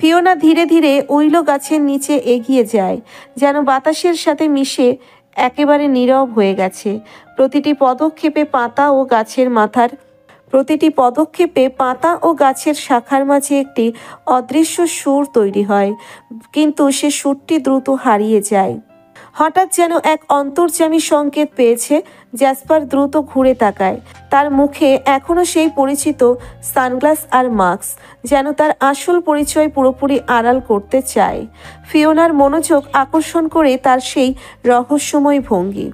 Fiona ধীরে ধীরে উইলো গাছের নিচে এগিয়ে যায়, যেন বাতাসের সাথে মিশে একেবারে নীরব হয়ে গেছে। প্রতিটি পদক্ষেপে পাতা ও গাছের শাখার মাঝে একটি অদৃশ্য সুর তৈরি হয়, কিন্তু সে সুরটি দ্রুত হারিয়ে যায়। হঠাৎ যেন এক অন্তর্যামী সংকেত পেয়েছে। জ্যাসপার দ্রুত ঘুরে তাকায়। তার মুখে এখনো সেই পরিচিত সানগ্লাস আর মাস্ক, যেন তার আসল পরিচয় পুরোপুরি আড়াল করতে চায়। ফিওনার মনোযোগ আকর্ষণ করে তার সেই রহস্যময় ভঙ্গি।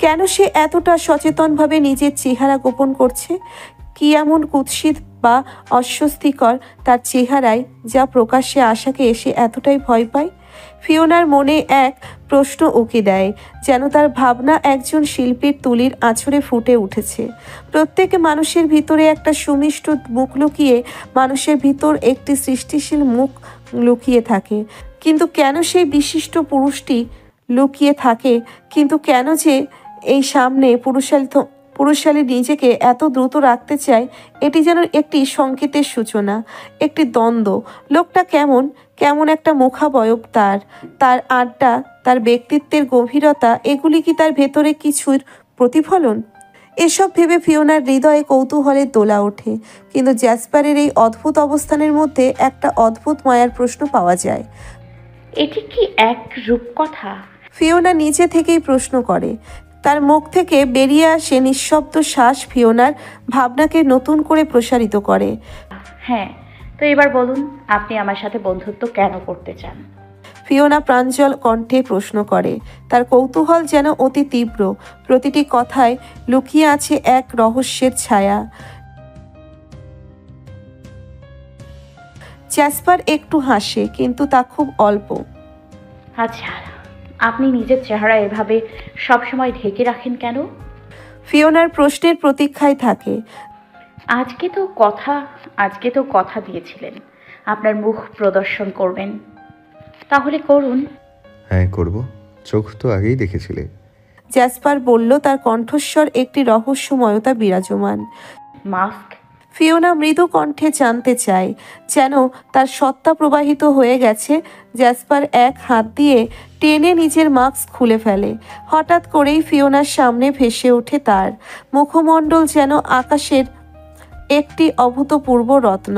কেন সে এতটা সচেতনভাবে নিজের চেহারা গোপন করছে? কি এমন কুৎসিত বা অস্বস্তিকর তার চেহারায়, যা প্রকাশ্যে আসাকে এসে এতটাই ভয় পায়? ফিওনার মনে এক প্রশ্ন উকি দেয়, যেন তার ভাবনা একজন শিল্পীর তুলির আঁচড়ে ফুটে উঠেছে। প্রত্যেক মানুষের ভিতরে একটা সুমিষ্ট মুখ লুকিয়ে, মানুষের ভিতর একটি সৃষ্টিশীল মুখ লুকিয়ে থাকে। কিন্তু কেন সেই বিশিষ্ট পুরুষটি লুকিয়ে থাকে? কিন্তু কেন যে এই সামনে পুরুষালী নিজেকে এত দ্রুত রাখতে চায়? এটি যেন একটি সংকেতের সূচনা, একটি দ্বন্দ্ব। লোকটা কেমন একটা মুখাবয়ব, তার আড্ডা, তার ব্যক্তিত্বের গভীরতা, এগুলি কি তার ভেতরে কিছুর প্রতিফলন? এসব ভেবে ফিওনার হৃদয়ে কৌতূহলের দোলা ওঠে। কিন্তু জ্যাসপারের এই অদ্ভুত অবস্থানের মধ্যে একটা অদ্ভুত মায়ার প্রশ্ন পাওয়া যায়। এটি কি এক রূপকথা? ফিওনা নিজে থেকেই প্রশ্ন করে। তার মুখ থেকে বেরিয়ে আসে নিঃশব্দ শ্বাস ফিওনার ভাবনাকে নতুন করে প্রসারিত করে। হ্যাঁ, তো এবার বলুন, আপনি আমার সাথে বন্ধুত্ব কেন করতে চান? ফিওনা প্রাঞ্জল কণ্ঠে প্রশ্ন করে। তার কৌতূহল যেন অতি তীব্র। প্রতিটি কথায় লুকিয়ে আছে এক রহস্যের ছায়া। জ্যাসপার একটু হাসে, কিন্তু তা খুব অল্প। আচ্ছা, আপনি নিজের চেহারা এভাবে সবসময় ঢেকে রাখেন কেন? ফিওনার প্রশ্নের প্রতীক্ষায় থাকে। আজকে তো কথা দিয়েছিলেন আপনার মুখ প্রদর্শন করবেন, তাহলে করুন। হ্যাঁ করব, চোখ তো আগেই দেখেছিলে। জ্যাসপার বলল, তার কণ্ঠস্বর একটি রহস্যময়তা বিরাজমান। মাস্ক? ফিওনা মৃদু কণ্ঠে জানতে চায়, যেন তার সত্তা প্রবাহিত হয়ে গেছে। জ্যাসপার এক হাত দিয়ে টেনে নিজের মাস্ক খুলে ফেলে। হঠাৎ করেই ফিওনার সামনে ভেসে ওঠে তার মুখমণ্ডল, যেন আকাশের একটি অভূতপূর্ব রত্ন।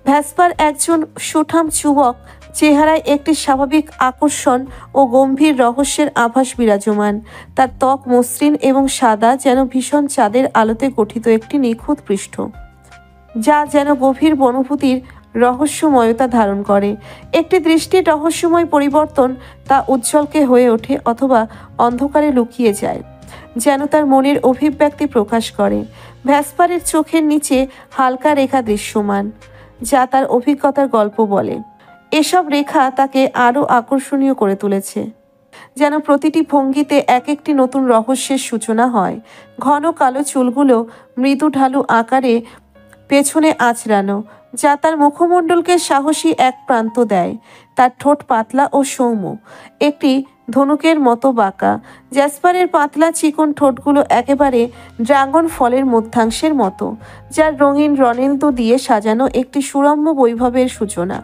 ভ্যাসপার একজন সুঠাম যুবক, চেহারায় একটি স্বাভাবিক আকর্ষণ ও গম্ভীর রহস্যের আভাস বিরাজমান। তার ত্বক মসৃণ এবং সাদা, যেন ভীষণ চাঁদের আলোতে গঠিত একটি নিখুঁত পৃষ্ঠ, যা যেন গভীর অনুভূতির রহস্যময়তা ধারণ করে। একটি দৃষ্টির রহস্যময় পরিবর্তন তা উজ্জ্বলকে হয়ে ওঠে, অথবা অন্ধকারে লুকিয়ে যায়, যেন তার মনের অভিব্যক্তি প্রকাশ করে। ভ্যাসপারের চোখের নিচে হালকা রেখা দৃশ্যমান, যা তার অভিজ্ঞতার গল্প বলে। এসব রেখা তাকে আরও আকর্ষণীয় করে তুলেছে, যেন প্রতিটি ভঙ্গিতে এক একটি নতুন রহস্যের সূচনা হয়। ঘন কালো চুলগুলো মৃদু ঢালু আকারে পেছনে আঁচড়ানো, যা তার মুখমণ্ডলকে সাহসী এক প্রান্ত দেয়। তার ঠোঁট পাতলা ও সৌম্য, একটি ধনুকের মতো বাঁকা। জ্যাসপারের পাতলা চিকন ঠোঁটগুলো একেবারে ড্রাগন ফলের মধ্যাংশের মতো, যার রঙিন রনেলদো দিয়ে সাজানো একটি সুরম্য বৈভবের সূচনা।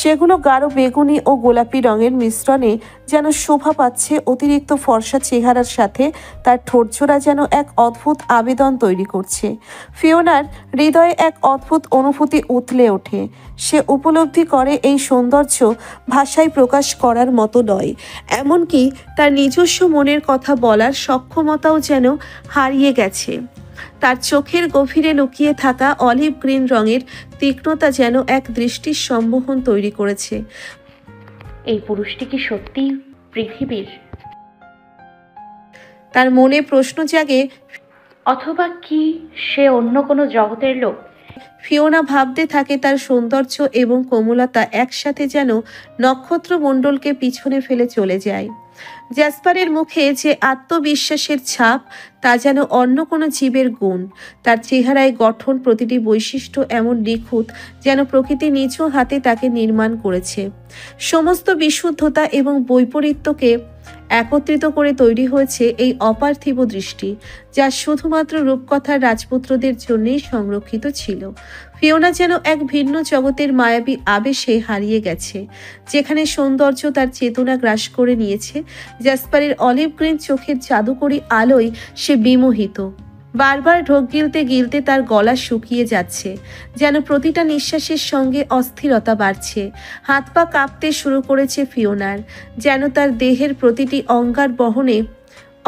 সেগুলো গাঢ় বেগুনি ও গোলাপি রঙের মিশ্রণে যেন শোভা পাচ্ছে। অতিরিক্ত ফর্সা চেহারার সাথে তার ঠোঁটজোড়া যেন এক অদ্ভুত আবেদন তৈরি করছে। ফিওনার হৃদয়ে এক অদ্ভুত অনুভূতি উথলে ওঠে। সে উপলব্ধি করে এই সৌন্দর্য ভাষায় প্রকাশ করার মতো নয়, এমনকি তার নিজস্ব মনের কথা বলার সক্ষমতাও যেন হারিয়ে গেছে। তার চোখের গভীরে লুকিয়ে থাকা অলিভ গ্রিন রঙের তীক্ষ্ণতা যেন এক দৃষ্টির সম্মোহন তৈরি করেছে। এই পুরুষটি কি সত্যি পৃথিবীর? তার মনে প্রশ্ন জাগে। অথবা কি সে অন্য কোনো জগতের লোক? ফিওনা ভাবতে থাকে, তার সৌন্দর্য এবং কোমলতা একসাথে যেন নক্ষত্রমণ্ডলকে পিছনে ফেলে চলে যায়। জ্যাসপারের মুখে যে আত্মবিশ্বাসের ছাপ, তা যেন অন্য কোনো জীবের গুণ। তার চেহারায় গঠন, প্রতিটি বৈশিষ্ট্য এমন নিখুঁত, যেন প্রকৃতি নিজ হাতে তাকে নির্মাণ করেছে। সমস্ত বিশুদ্ধতা এবং বৈপরীত্যকে একত্রিত করে তৈরি হয়েছে এই অপার্থিব দৃষ্টি, যা শুধুমাত্র রূপকথার রাজপুত্রদের জন্যই সংরক্ষিত ছিল। ফিওনা যেন এক ভিন্ন জগতের মায়াবী আবেশে হারিয়ে গেছে, যেখানে সৌন্দর্য তার চেতনা গ্রাস করে নিয়েছে। জ্যাসপারের অলিভ গ্রিন চোখের জাদুকরী আলোয় সে বিমোহিত। বারবার ঢোক গিলতে গিলতে তার গলা শুকিয়ে যাচ্ছে, যেন প্রতিটা নিঃশ্বাসের সঙ্গে অস্থিরতা বাড়ছে। হাত পা কাঁপতে শুরু করেছে ফিওনার, যেন তার দেহের প্রতিটি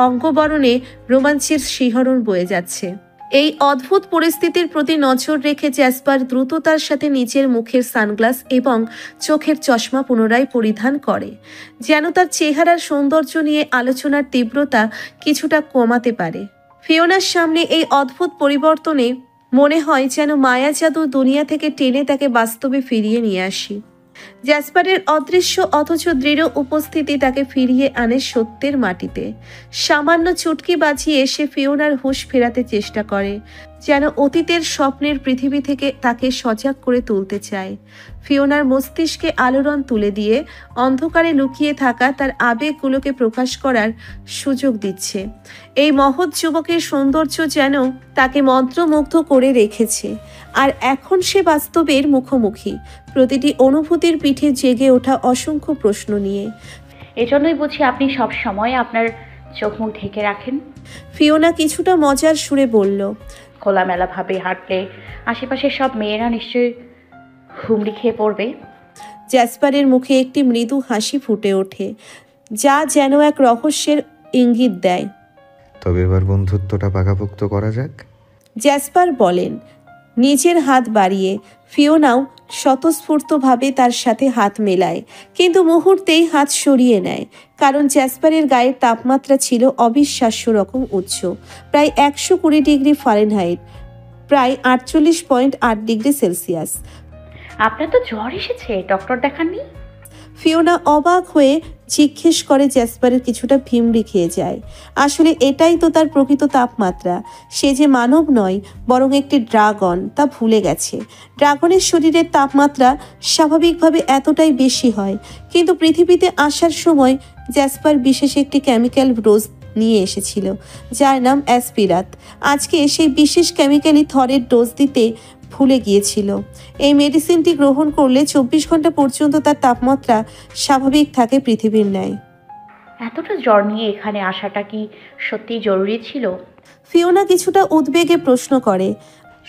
অঙ্গবরণে রোমাঞ্চের শিহরণ বয়ে যাচ্ছে। এই অদ্ভুত পরিস্থিতির প্রতি নজর রেখে জ্যাসপার দ্রুততার সাথে নিজের মুখের সানগ্লাস এবং চোখের চশমা পুনরায় পরিধান করে, যেন তার চেহারার সৌন্দর্য নিয়ে আলোচনার তীব্রতা কিছুটা কমাতে পারে। ফিওনার সামনে এই অদ্ভুত পরিবর্তনে মনে হয় যেন মায়া জাদু দুনিয়া থেকে টেনে তাকে বাস্তবে ফিরিয়ে নিয়ে আসি। জ্যাসপারের অদৃশ্য অথচ দৃঢ় উপস্থিতি তাকে ফিরিয়ে আনে সত্যের মাটিতে। সামান্য চুটকি বাজিয়ে সে ফিওনার হুঁশ ফেরাতে চেষ্টা করে, যেন অতীতের স্বপ্নের পৃথিবী থেকে তাকে সজাগ করে তুলতে চায়। ফিওনার মস্তিষ্কে আলোড়ন তুলে দিয়ে অন্ধকারে লুকিয়ে থাকা তার আবেগগুলোকে প্রকাশ করার সুযোগ দিচ্ছে। এই মহৎ যুবকের সৌন্দর্য যেন তাকে মন্ত্রমুগ্ধ করে রেখেছে, আর এখন সে বাস্তবের মুখোমুখি, প্রতিটি অনুভূতির পিঠে জেগে ওঠা অসংখ্য প্রশ্ন নিয়ে। এজন্যই বুঝি আপনি সব সময় আপনার চোখ মুখ ঢেকে রাখেন। ফিওনা কিছুটা মজার সুরে বলল, খোলামেলাভাবে হাঁটলে আশেপাশের সব মেয়েরা নিশ্চয়ই হুমড়ি খেয়ে পড়বে। জ্যাসপারের মুখে একটি মৃদু হাসি ফুটে ওঠে, যা যেন এক রহস্যের ইঙ্গিত দেয়। তবে এবার বন্ধুত্বটা পাকাপোক্ত করা যাক। জ্যাসপার বলেন, নিজের হাত বাড়িয়ে। ফিওনাও স্বতঃস্ফূর্তভাবে তার সাথে হাত মেলায়, কিন্তু মুহূর্তেই হাত সরিয়ে নেয়, কারণ জ্যাসপারের গায়ের তাপমাত্রা ছিল অবিশ্বাস্য রকম উচ্চ, প্রায় 120 ডিগ্রি ফারেনহাইট, প্রায় 48.8 ডিগ্রি সেলসিয়াস। আপনার তো জ্বর এসেছে, ডক্টর দেখাননি? ফিওনা অবাক হয়ে জিজ্ঞেস করে। জ্যাসপারের কিছুটা ভিমড়ি খেয়ে যায়। আসলে এটাই তো তার প্রকৃত তাপমাত্রা। সে যে মানব নয়, বরং একটি ড্রাগন, তা ভুলে গেছে। ড্রাগনের শরীরের তাপমাত্রা স্বাভাবিকভাবে এতটাই বেশি হয়, কিন্তু পৃথিবীতে আসার সময় জ্যাসপার বিশেষ একটি কেমিক্যাল ডোজ নিয়ে এসেছিল, যার নাম অ্যাসপিরাত। আজকে সেই বিশেষ কেমিক্যালি থরের ডোজ দিতে ভুলে গিয়েছিল। এই মেডিসিনটি গ্রহণ করলে 24 ঘন্টা পর্যন্ত তার তাপমাত্রা স্বাভাবিক থাকে পৃথিবীর ন্যায়। এতটা জ্বর নিয়ে এখানে আসাটা কি সত্যিই জরুরি ছিল? ফিওনা কিছুটা উদ্বেগে প্রশ্ন করে।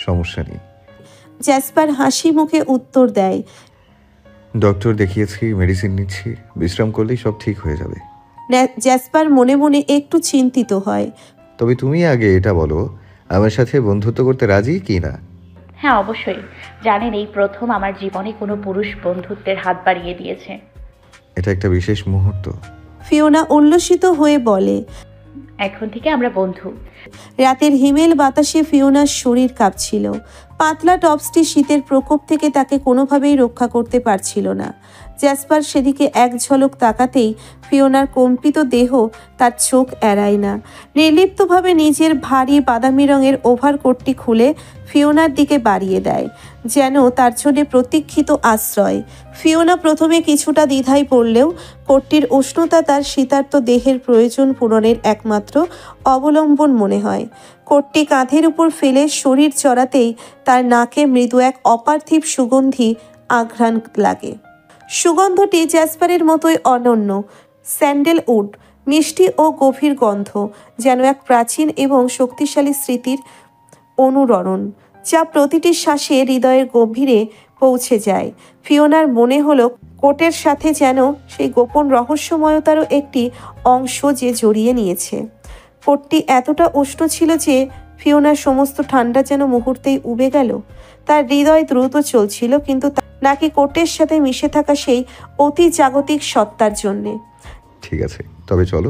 সমস্যা নেই। জ্যাসপার হাসি মুখে উত্তর দেয়, ডক্টর দেখিয়েছি, মেডিসিন নিচ্ছি, বিশ্রাম করলেই সব ঠিক হয়ে যাবে। জ্যাসপার মনে মনে একটু চিন্তিত হয়। তবে তুমি আগে এটা বলো, আমার সাথে বন্ধুত্ব করতে রাজি কি না? হ্যাঁ, অবশ্যই। জানেন, এই প্রথম আমার জীবনে কোনো পুরুষ বন্ধুত্বের হাত বাড়িয়ে দিয়েছে। এটা একটা বিশেষ মুহূর্ত। ফিওনা উল্লসিত হয়ে বলে, এখন থেকে আমরা বন্ধু। রাতের হিমেল বাতাসে ফিওনার শরীর কাঁপছিল। পাতলা টপসটি শীতের প্রকোপ থেকে তাকে কোনোভাবেই রক্ষা করতে পারছিল না। জ্যাসপার সেদিকে এক ঝলক তাকাতেই ফিওনার কম্পিত দেহ তার চোখ এড়ায় না। নির্লিপ্তভাবে নিজের ভারী বাদামি রঙের ওভারকোটটি খুলে ফিওনার দিকে বাড়িয়ে দেয়, যেন তার জন্য প্রতীক্ষিত আশ্রয়। ফিওনা প্রথমে কিছুটা দ্বিধায় পড়লেও কোটটির উষ্ণতা তার শীতার্ত দেহের প্রয়োজন পূরণের একমাত্র অবলম্বন মনে হয়। কোটটি কাঁধের উপর ফেলে শরীর চড়াতেই তার নাকে মৃদু এক অপার্থিব সুগন্ধি আঘ্রাণ লাগে। সুগন্ধটি জ্যাসপারের মতোই অনন্য, স্যান্ডেলউড, মিষ্টি ও গভীর গন্ধ, যেন এক প্রাচীন এবং শক্তিশালী স্মৃতির অনুরণন, যা প্রতিটি শ্বাসে হৃদয়ের গভীরে পৌঁছে যায়। ফিওনার মনে হলো কোটের সাথে যেন সেই গোপন রহস্যময়তারও একটি অংশ যে জড়িয়ে নিয়েছে। কোটটি এতটা উষ্ণ ছিল যে ফিওনার সমস্ত ঠান্ডা যেন মুহূর্তেই উবে গেল। তার হৃদয় দ্রুত চলছিল, কিন্তু নাকি কোটের সাথে মিশে থাকা সেই অতি জাগতিক সত্তার জন্যে। ঠিক আছে, তবে চলো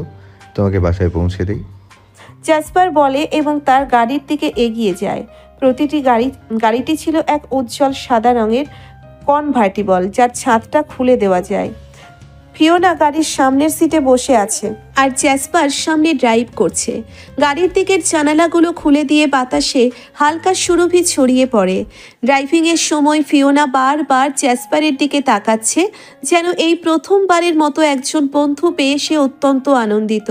তোমাকে বাসায় পৌঁছে দেই। জ্যাসপার বলে এবং তার গাড়ির দিকে এগিয়ে যায়। প্রতিটি গাড়িটি ছিল এক উজ্জ্বল সাদা রঙের কনভার্টিবল, যার ছাদটা খুলে দেওয়া যায়। ফিওনা গাড়ির সামনের সিটে বসে আছে আর জ্যাসপার সামনে ড্রাইভ করছে। গাড়ির দিকের জানালাগুলো খুলে দিয়ে বাতাসে হালকা সুরভি ছড়িয়ে পড়ে। ড্রাইভিংয়ের সময় ফিওনা বারবার জ্যাসপারের দিকে তাকাচ্ছে, যেন এই প্রথমবারের মতো একজন বন্ধু পেয়ে সে অত্যন্ত আনন্দিত।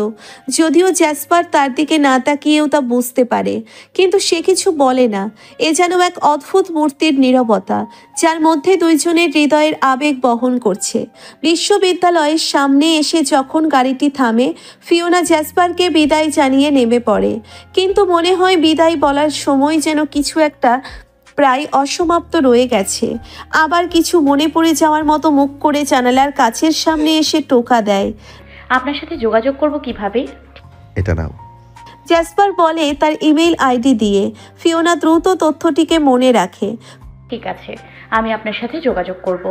যদিও জ্যাসপার তার দিকে না তাকিয়েও তা বুঝতে পারে, কিন্তু সে কিছু বলে না। এ যেন এক অদ্ভুত মূর্তির নীরবতা, যার মধ্যে দুইজনের হৃদয়ের আবেগ বহন করছে। বিশ্ববিদ্যালয়ের সামনে এসে যখন গাড়িটি থামে, ফিওনা জ্যাসপারকে বিদায় জানিয়ে নেমে পড়ে, কিন্তু মনে হয় বিদায় বলার সময় যেন কিছু একটা প্রায় অসমাপ্ত রয়ে গেছে। আবার কিছু মনে পড়ে যাওয়ার মতো মুখ করে জানালার কাছের সামনে এসে টোকা দেয়। আপনার সাথে যোগাযোগ করব কিভাবে? এটা নাও। জ্যাসপার বলে তার ইমেল আইডি দিয়ে। ফিওনা দ্রুত তথ্যটিকে মনে রাখে। ঠিক আছে, আমি আপনার সাথে যোগাযোগ করব।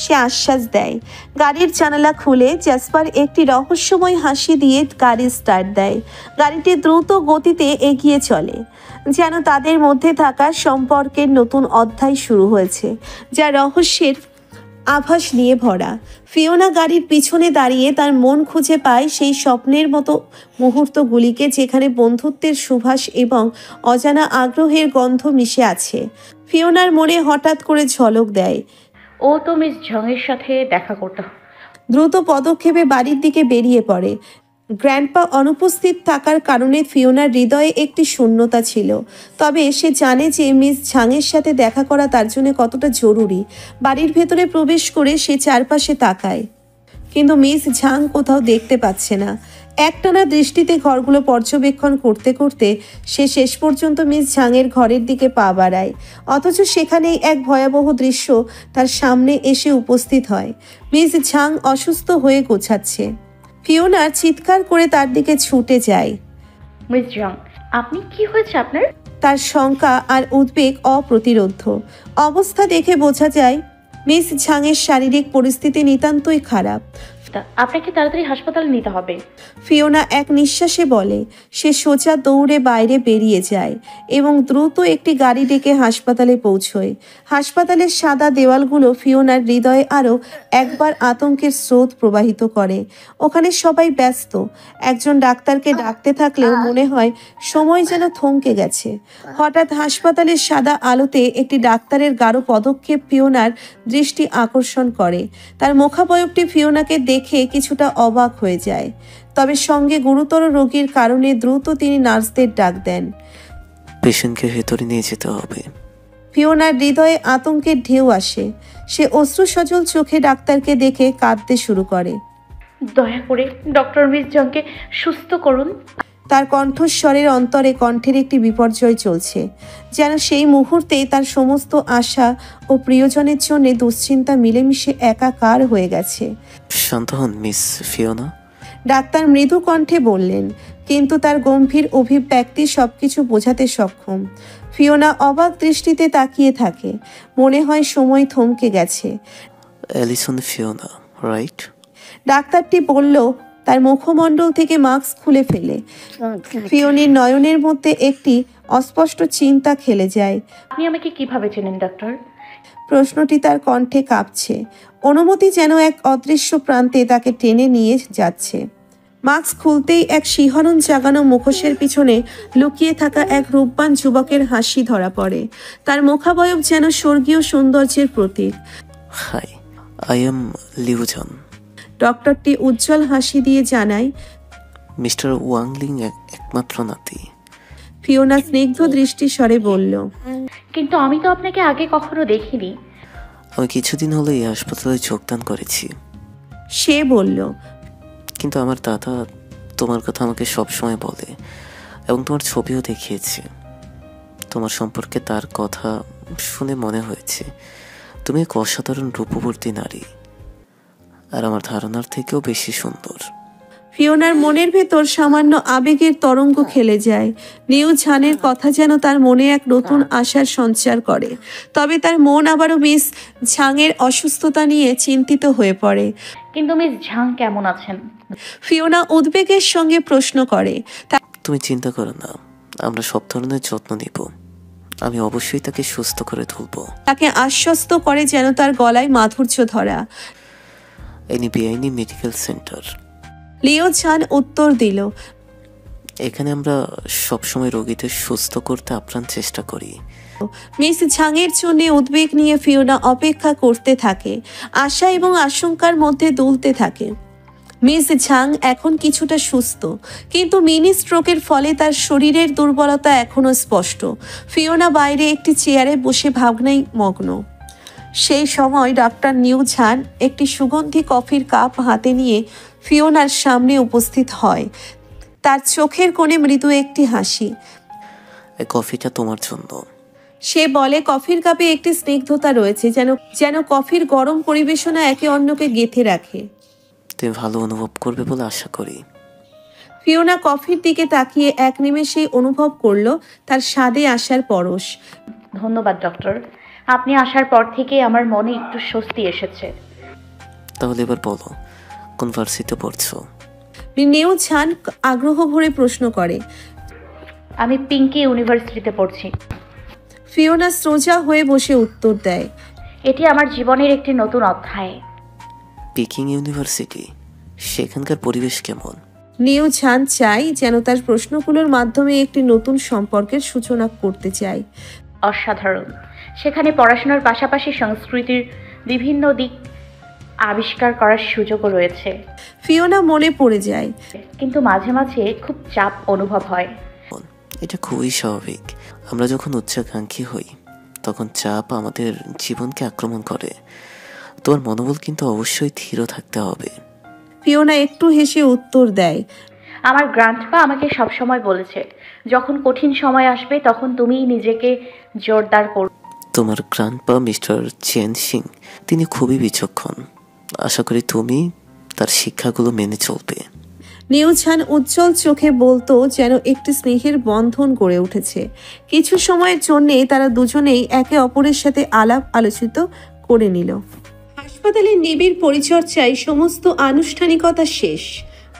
সে আশ্বাস দেয়। গাড়ির জানালা খুলে জ্যাসপার একটি রহস্যময় হাসি দিয়ে গাড়ি স্টার্ট দেয়। গাড়িটি দ্রুত গতিতে এগিয়ে চলে, যেন তাদের মধ্যে থাকা সম্পর্কের নতুন অধ্যায় শুরু হয়েছে, যা রহস্যের আভাস নিয়ে ভরা। ফিওনা গাড়ির পিছনে দাঁড়িয়ে তার মন খুঁজে পায় সেই স্বপ্নের মতো মুহূর্তগুলিকে, যেখানে বন্ধুত্বের সুবাস এবং অজানা আগ্রহের গন্ধ মিশে আছে। ফিওনার মনে হঠাৎ করে ঝলক দেয়। ও তো মিস ঝংয়ের সাথে দেখা করতে। দ্রুত পদক্ষেপে বাড়ির দিকে বেরিয়ে পড়ে। গ্র্যান্ডপা অনুপস্থিত থাকার কারণে ফিওনার হৃদয়ে একটি শূন্যতা ছিল, তবে সে জানে যে মিস ঝাংয়ের সাথে দেখা করা তার জন্য কতটা জরুরি। বাড়ির ভেতরে প্রবেশ করে সে চারপাশে তাকায়, কিন্তু মিস ঝাং কোথাও দেখতে পাচ্ছে না। একটানা দৃষ্টিতে ঘরগুলো পর্যবেক্ষণ করতে করতে সে শেষ পর্যন্ত মিস ঝাংয়ের ঘরের দিকে পা বাড়ায়, অথচ সেখানেই এক ভয়াবহ দৃশ্য তার সামনে এসে উপস্থিত হয়। মিস ঝাং অসুস্থ হয়ে গোছাচ্ছে। ফিওনা চিৎকার করে তার দিকে ছুটে যায়। মিস ঝং, আপনি কি হয়েছে আপনার? তার শঙ্কা আর উদ্বেগ অপ্রতিরোধ্য। অবস্থা দেখে বোঝা যায় মিস ঝাংয়ের শারীরিক পরিস্থিতি নিতান্তই খারাপ। আপনাকে তাড়াতাড়ি হাসপাতালে নিতে হবে। ফিওনা এক নিঃশ্বাসে বলে। সে সোজা দৌড়ে বাইরে বেরিয়ে যায় এবং দ্রুত একটি গাড়ি ডেকে হাসপাতালে পৌঁছয়। হাসপাতালের সাদা দেওয়ালগুলো ফিওনার হৃদয়ে আরও একবার আতঙ্কের স্রোত প্রবাহিত করে। ওখানে সবাই ব্যস্ত, একজন ডাক্তারকে ডাকতে থাকলেও মনে হয় সময় যেন থমকে গেছে। হঠাৎ হাসপাতালের সাদা আলোতে একটি ডাক্তারের গাঢ় পদক্ষেপ ফিওনার দৃষ্টি আকর্ষণ করে। তার মুখাবয়বটি ফিওনাকে দেখে কিছুটা অবাক হয়ে যায়, তবে সঙ্গে গুরুতর রোগীর কারণে দ্রুত তিনি নার্সদের ডাক দেন। পেশেন্টকে ভেতরে নিয়ে যেতে হবে। ফিওনার হৃদয়ে আতঙ্কের ঢেউ আসে। সে অশ্রুসজল চোখে ডাক্তারকে দেখে কাঁদতে শুরু করে। দয়া করে ডক্টর মিস ঝংকে সুস্থ করুন। তার কণ্ঠস্বরের অন্তরে কণ্ঠের একটি বিপর্যয় চলছে, যেন সেই মুহূর্তেই তার সমস্ত আশা ও প্রিয়জনের জন্য দুশ্চিন্তা মিলেমিশে একাকার হয়ে গেছে। শান্ত হন মিস ফিওনা। ডাক্তার মৃদু কণ্ঠে বললেন, কিন্তু তার গম্ভীর অভিব্যক্তি সবকিছু বোঝাতে সক্ষম। ফিওনা অবাক দৃষ্টিতে তাকিয়ে থাকে। মনে হয় সময় থমকে গেছে। Allison Fiona, right? ডাক্তারটি বলল, তার মুখমণ্ডল থেকে মাস্ক খুলে ফেলে। ফিওনির নয়নের মধ্যে একটি অস্পষ্ট চিন্তা খেলে যায়। আপনি আমাকে কিভাবে চেনেন ডক্টর? প্রশ্নটি তার কণ্ঠে কাঁপছে। অনুমতি যেন এক অদৃশ্য প্রান্তে তাকে টেনে নিয়ে যাচ্ছে। মাস্ক খুলতেই এক শিহরণ জাগানো মুখোশের পিছনে লুকিয়ে থাকা এক রূপবান যুবকের হাসি ধরা পড়ে। তার মুখাবয়ব যেন স্বর্গীয় সৌন্দর্যের প্রতীক। হাই, আই এম লিউজন। ডক্টরটি উজ্জ্বল হাসি দিয়ে জানায়, মিস্টার ওয়াংলিং একমাত্র নাতি। ফিওনা স্নিগ্ধ দৃষ্টি স্বরে বলল, কিন্তু আমি তো আপনাকে আগে কখনো দেখিনি। আমি কিছুদিন হলো এই হাসপাতালে যোগদান করেছি। সে বলল, কিন্তু আমার দাদা তোমার কথা আমাকে সবসময় বলে এবং তোমার ছবিও দেখিয়েছে। তোমার সম্পর্কে তার কথা শুনে মনে হয়েছে তুমি এক অসাধারণ রূপবর্তী নারী, আর আমার ধারণার থেকেও বেশি সুন্দর। ফিওনার মনের ভেতর সামান্য আবেগের তরঙ্গ খেলে যায়। নিউ ঝানের কথা যেন তার মনে এক নতুন আশার সঞ্চার করে। তবে তার মন আবারও মিস ঝাংয়ের অসুস্থতা নিয়ে চিন্তিত হয়ে পড়ে। কিন্তু মিস ঝাং কেমন আছেন? ফিওনা উদ্বেগের সঙ্গে প্রশ্ন করে। তুমি চিন্তা করো না, আমরা সব ধরনের যত্ন নিব। আমি অবশ্যই তাকে সুস্থ করে তুলব। তাকে আশ্বস্ত করে, যেন তার গলায় মাধুর্য ধরা। NBIN medical centre. Leo Zhan উত্তর দিল। এখানে আমরা সবসময় রোগীদের সুস্থ করতে আপ্রাণ চেষ্টা করি। মিস ঝাংয়ের জন্য উদ্বেগ নিয়ে ফিওনা অপেক্ষা করতে থাকে, আশা এবং আশঙ্কার মধ্যে দুলতে থাকে। মিস ঝাং এখন কিছুটা সুস্থ, কিন্তু মিনি স্ট্রোকের ফলে তার শরীরের দুর্বলতা এখনো স্পষ্ট। ফিওনা বাইরে একটি চেয়ারে বসে ভাবনায় মগ্ন। সেই সময় ডক্টর নিউ ঝান একটি সুগন্ধি কফির কাপ হাতে নিয়ে ফিওনার সামনে উপস্থিত হয়। তার চোখের কোণে মৃদু একটি হাসি। এই কফিটা তোমার জন্য। সে বলে, কফির কাপে একটি স্নিগ্ধতা রয়েছে, যেন কফির গরম পরিবেশনা একে অন্যকে গেঁথে রাখে। তুমি ভালো অনুভব করবে বলে আশা করি। ফিওনা কফির দিকে তাকিয়ে এক নিমেষেই অনুভব করলো তার স্বাদে আসার পরশ। ধন্যবাদ ডক্টর, আপনি আসার পর থেকে আমার মনে একটু স্বস্তি এসেছে। তাহলে এবার বলো, কোন ভার্সিটিতে পড়ছো? নিউ ঝান আগ্রহ ভরে প্রশ্ন করে। আমি পিঙ্কি ইউনিভার্সিটিতে পড়ছি। ফিওনা সোজা হয়ে বসে উত্তর দেয়, এটি আমার জীবনের একটি নতুন অধ্যায়। পিকিং ইউনিভার্সিটি, সেখানকার পরিবেশ কেমন? নিউ ঝান চায় যেন তার প্রশ্নগুলোর মাধ্যমে একটি নতুন সম্পর্কের সূচনা করতে চায়। অসাধারণ। সেখানে পড়াশোনার পাশাপাশি সংস্কৃতির বিভিন্ন দিক আবিষ্কার করার সুযোগও রয়েছে। ফিওনা মনে পড়ে যায়, কিন্তু মাঝে মাঝে খুব চাপ অনুভব হয়। এটা খুবই স্বাভাবিক। আমরা যখন উচ্চাকাঙ্ক্ষী হই তখন চাপ আমাদের জীবনকে আক্রমণ করে। তোমার মনোবল কিন্তু অবশ্যই ধীর থাকতে হবে। ফিওনা একটু হেসে উত্তর দেয়, আমার গ্র্যান্ডপা আমাকে সবসময় বলেছে, যখন কঠিন সময় আসবে তখন তুমিই নিজেকে জোরদার করো। তোমার গ্র্যান্ডপা মিস্টার চেন সিং, তিনি খুবই বিচক্ষণ। আশা করি তুমি তার শিক্ষাগুলো মেনে চলবে। নিউ ঝান উজ্জ্বল চোখে বলতো, যেন একটি স্নেহের বন্ধন গড়ে উঠেছে। কিছু সময়ের জন্যে তারা দুজনেই একে অপরের সাথে আলাপ আলোচিত করে নিল। হাসপাতালের নিবিড় পরিচর্যায় সমস্ত আনুষ্ঠানিকতা শেষ।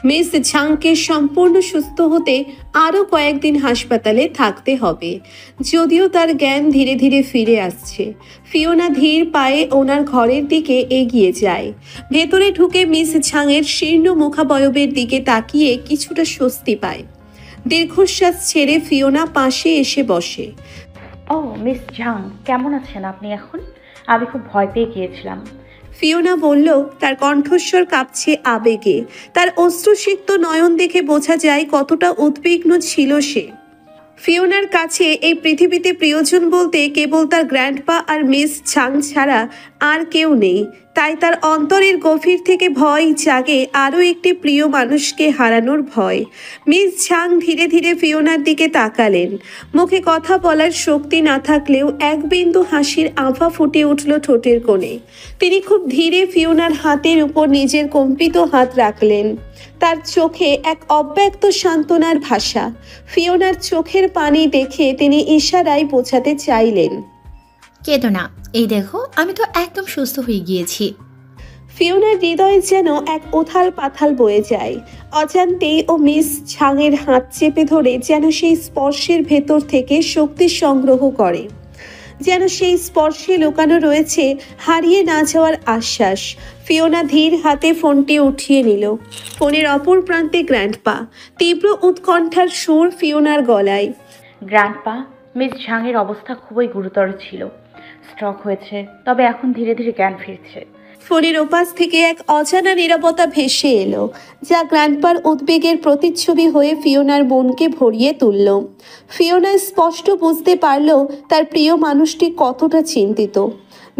মিস ঝাংকে সম্পূর্ণ সুস্থ হতে আরও কয়েকদিন হাসপাতালে থাকতে হবে। যদিও তার জ্ঞান ধীরে ধীরে ফিরে আসছে। ফিওনা ধীর পায়ে ওনার ঘরের দিকে এগিয়ে যায়। ভেতরে ঢুকে মিস ঝাংয়ের শীর্ণ মুখাবয়বের দিকে তাকিয়ে কিছুটা স্বস্তি পায়। দীর্ঘশ্বাস ছেড়ে ফিওনা পাশে এসে বসে। ও মিস ঝাং, কেমন আছেন আপনি এখন? আমি খুব ভয় পেয়ে গিয়েছিলাম। ফিওনা বলল, তার কণ্ঠস্বর কাঁপছে আবেগে। তার অশ্রুসিক্ত নয়ন দেখে বোঝা যায় কতটা উদ্বিগ্ন ছিল সে। ফিওনার কাছে এই পৃথিবীতে প্রিয়জন বলতে কেবল তার গ্র্যান্ডপা আর মিস ঝাং ছাড়া আর কেউ নেই। তাই তার অন্তরের গভীর থেকে ভয় জাগে আরও একটি প্রিয় মানুষকে হারানোর ভয়। মিস ঝাং ধীরে ধীরে ফিওনার দিকে তাকালেন। মুখে কথা বলার শক্তি না থাকলেও এক বিন্দু হাসির আভা ফুটে উঠল ঠোঁটের কোণে। তিনি খুব ধীরে ফিওনার হাতের উপর নিজের কম্পিত হাত রাখলেন। তার চোখে এক অব্যক্ত সান্ত্বনার ভাষা। ফিওনার চোখের পানি দেখে তিনি ইশারায় বোঝাতে চাইলেন, কেঁদো না, এই দেখো আমি তো একদম সুস্থ হয়ে গিয়েছি। ফিওনার হৃদয়ে যেন এক উথাল পাথাল বয়ে যায়। অজান্তেই ও মিস ঝাংয়ের হাত চেপে ধরে যেন সেই স্পর্শের ভেতর থেকে শক্তি সংগ্রহ করে। যেন সেই স্পর্শে লুকানো রয়েছে হারিয়ে না যাওয়ার আশ্বাস। ফিওনা ধীর হাতে ফোনটি উঠিয়ে নিল। ফোনের অপর প্রান্তে গ্র্যান্ডপা। তীব্র উৎকণ্ঠার সুর ফিওনার গলায়। গ্র্যান্ডপা, মিস ঝাংয়ের অবস্থা খুবই গুরুতর ছিল। স্ট্রোক হয়েছে, তবে এখন ধীরে ধীরে জ্ঞান ফিরছে। ফোনের ওপাশ থেকে এক অজানা নীরবতা ভেসে এলো, যা গ্র্যান্ডপার উদ্বেগের প্রতিচ্ছবি হয়ে ফিওনার মনকে ভরিয়ে তুলল। ফিওনা স্পষ্ট বুঝতে পারল তার প্রিয় মানুষটি কতটা চিন্তিত।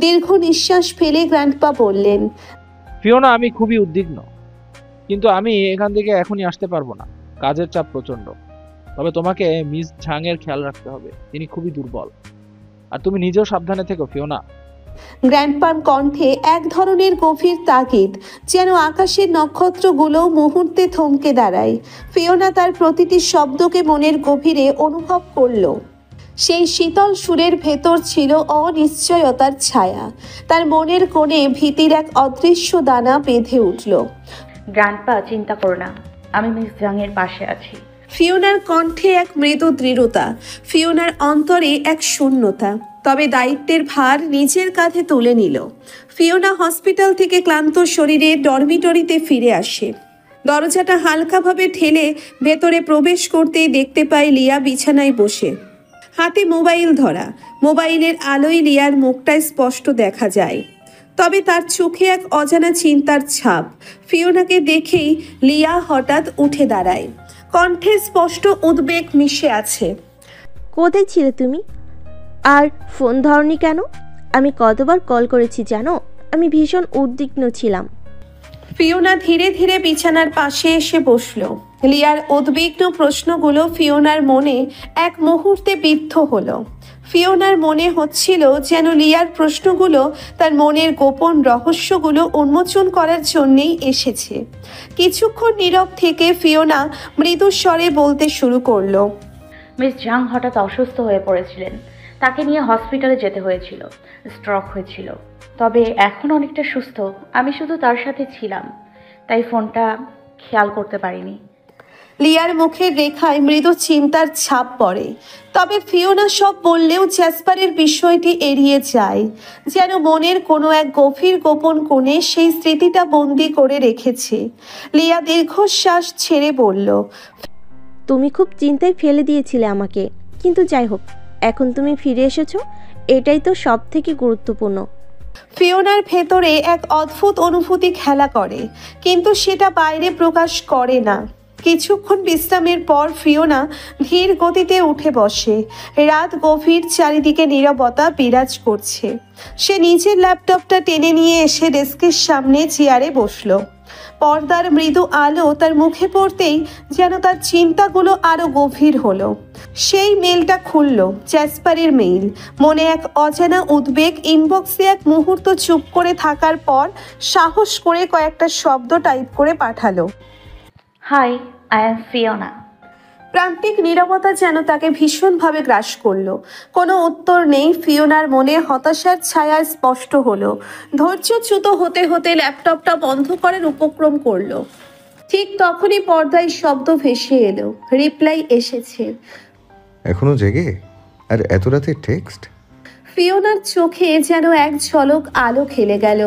দীর্ঘ নিঃশ্বাস ফেলে গ্র্যান্ডপা বললেন, ফিওনা, আমি খুবই উদ্বিগ্ন, কিন্তু আমি এখান থেকে এখনই আসতে পারবো না। কাজের চাপ প্রচন্ড। তবে তোমাকে মিস ঝাংয়ের খেয়াল রাখতে হবে, তিনি খুবই দুর্বল। আর তুমি নিজেও সাবধানে থেকো ফিওনা। গ্র্যান্ডপার কণ্ঠে এক ধরনের গভীর তাগিদ, যেন আকাশের নক্ষত্রগুলো মুহূর্তে থমকে দাঁড়ায়। ফিওনা তার প্রতিটি শব্দকে মনের গভীরে অনুভব করল। সেই শীতল সুরের ভেতর ছিল অনিশ্চয়তার ছায়া। তার মনের কোণে ভীতির এক অদৃশ্য দানা বেঁধে উঠল। গ্র্যান্ডপা, চিন্তা করো না, আমি মিস ঝাংয়ের পাশে আছি। ফিওনার কণ্ঠে এক মৃদু দৃঢ়তা, ফিওনার অন্তরে এক শূন্যতা। তবে দায়িত্বের ভার নিজের কাঁধে তুলে নিল। ফিওনা হসপিটাল থেকে ক্লান্ত শরীরে ডরমিটরিতে ফিরে আসে। দরজাটা হালকাভাবে ঠেলে ভেতরে প্রবেশ করতেই দেখতে পায় লিয়া বিছানায় বসে, হাতে মোবাইল ধরা। মোবাইলের আলোয় লিয়ার মুখটা স্পষ্ট দেখা যায়, তবে তার চোখে এক অজানা চিন্তার ছাপ। ফিওনাকে দেখেই লিয়া হঠাৎ উঠে দাঁড়ায়, কণ্ঠে স্পষ্ট উদ্বেগ মিশে আছে। কোথায় ছিলে তুমি? আর ফোন ধরনি কেন? আমি কতবার কল করেছি জানো? আমি ভীষণ উদ্বিগ্ন ছিলাম। ফিওনা ধীরে ধীরে বিছানার পাশে এসে বসল। লিয়ার উদ্বিগ্ন প্রশ্নগুলো ফিওনার মনে এক মুহূর্তে বিদ্ধ হলো। ফিওনার মনে হচ্ছিল যেন লিয়ার প্রশ্নগুলো তার মনের গোপন রহস্যগুলো উন্মোচন করার জন্যেই এসেছে। কিছুক্ষণ নীরব থেকে ফিওনা মৃদু স্বরে বলতে শুরু করলো। মিস ঝাং হঠাৎ অসুস্থ হয়ে পড়েছিলেন, তাকে নিয়ে হসপিটালে যেতে হয়েছিল। স্ট্রোক হয়েছিল, তবে এখন অনেকটা সুস্থ। আমি শুধু তার সাথে ছিলাম, তাই ফোনটা খেয়াল করতে পারিনি। লিয়ার মুখের রেখায় মৃদু চিন্তার ছাপ পড়ে, তবে ফিওনা সব বললেও জ্যাসপারের বিষয়টি এড়িয়ে যায়, যেন মনের কোনো এক গভীর গোপন কোণে সেই স্মৃতিটা বন্দি করে রেখেছে। লিয়া দীর্ঘশ্বাস ছেড়ে বলল, তুমি খুব চিন্তায় ফেলে দিয়েছিলে আমাকে, কিন্তু যাই হোক, এখন তুমি ফিরে এসেছো, এটাই তো সব থেকে গুরুত্বপূর্ণ। ফিওনার ভেতরে এক অদ্ভুত অনুভূতি খেলা করে, কিন্তু সেটা বাইরে প্রকাশ করে না। কিছুক্ষণ বিশ্রামের পর ফিওনা ধীর গতিতে উঠে বসে। রাত গভীর, চারিদিকে নীরবতা বিরাজ করছে। সে নিজের ল্যাপটপটা টেনে নিয়ে এসে ডেস্কের সামনে চেয়ারে বসলো। পর্দার মৃদু আলো তার মুখে পড়তেই যেন তার চিন্তাগুলো আরো গভীর হলো। সেই মেলটা খুলল, জ্যাসপারের মেইল। মনে এক অজানা উদ্বেগ। ইনবক্সে এক মুহূর্ত চুপ করে থাকার পর সাহস করে কয়েকটা শব্দ টাইপ করে পাঠালো। Hi, I am Fiona. প্রান্তিক নীরবতা যেন তাকে ভীষণভাবে গ্রাস করলো। কোনো উত্তর নেই। ফিওনার মনে হতাশার ছায়া স্পষ্ট হলো। ধৈর্যচ্যুত হতে হতে ল্যাপটপটা বন্ধ করার উপক্রম করলো। ঠিক তখনই পর্দায় শব্দ ভেসে এলো। রিপ্লাই এসেছে। এখনো জেগে? আর এত রাতে টেক্সট? ফিওনার চোখে যেন এক ঝলক আলো খেলে গেল।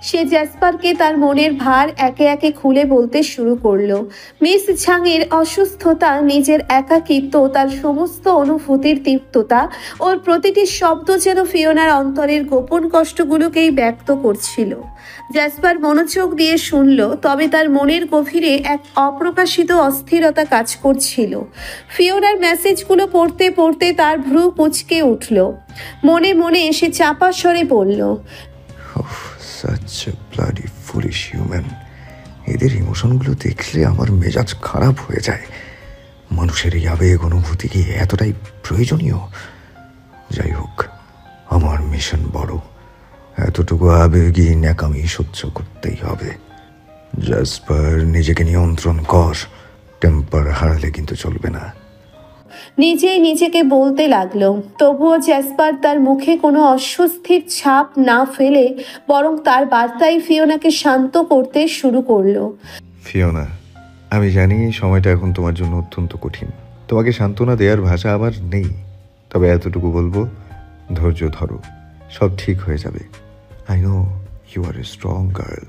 সে জ্যাসপারকে তার মনের ভার একে একে খুলে বলতে শুরু করলো। মিস ঝাংয়ের অসুস্থতা, নিজের একাকিত্ব, তার সমস্ত অনুভূতির তিক্ততা, ওর প্রতিটি শব্দ যেন ফিওনার অন্তরের গোপন কষ্টগুলোকেই ব্যক্ত করছিল। জ্যাসপার মনোযোগ দিয়ে শুনল, তবে তার মনের গভীরে এক অপ্রকাশিত অস্থিরতা কাজ করছিল। ফিওনার মেসেজগুলো পড়তে পড়তে তার ভ্রু কুঁচকে উঠল। মনে মনে এসে চাপা স্বরে বলল, such a bloody foolish human. এদের ইমোশনগুলো দেখলে আমার মেজাজ খারাপ হয়ে যায়। মানুষের এই আবেগ অনুভূতি কি এতটাই প্রয়োজনীয়? যাই হোক, আমার মিশন বড়। এতটুকু আবেগই ন্যাকামি সহ্য করতেই হবে। জাসপার, নিজেকে নিয়ন্ত্রণ কর। টেম্পার হারালে কিন্তু চলবে না। নিজেই নিজেকে বলতে লাগলো। তবুও জ্যাসপার তার মুখে কোনো অস্বস্তির ছাপ না ফেলে বরং তার বার্তায় ফিওনাকে শান্ত করতে শুরু করলো। ফিওনা, আমি জানি সময়টা এখন তোমার জন্য অত্যন্ত কঠিন। তোমাকে সান্ত্বনা দেওয়ার ভাষা আমার নেই, তবে এতটুকু বলবো, ধৈর্য ধরো, সব ঠিক হয়ে যাবে। I know you are a strong girl.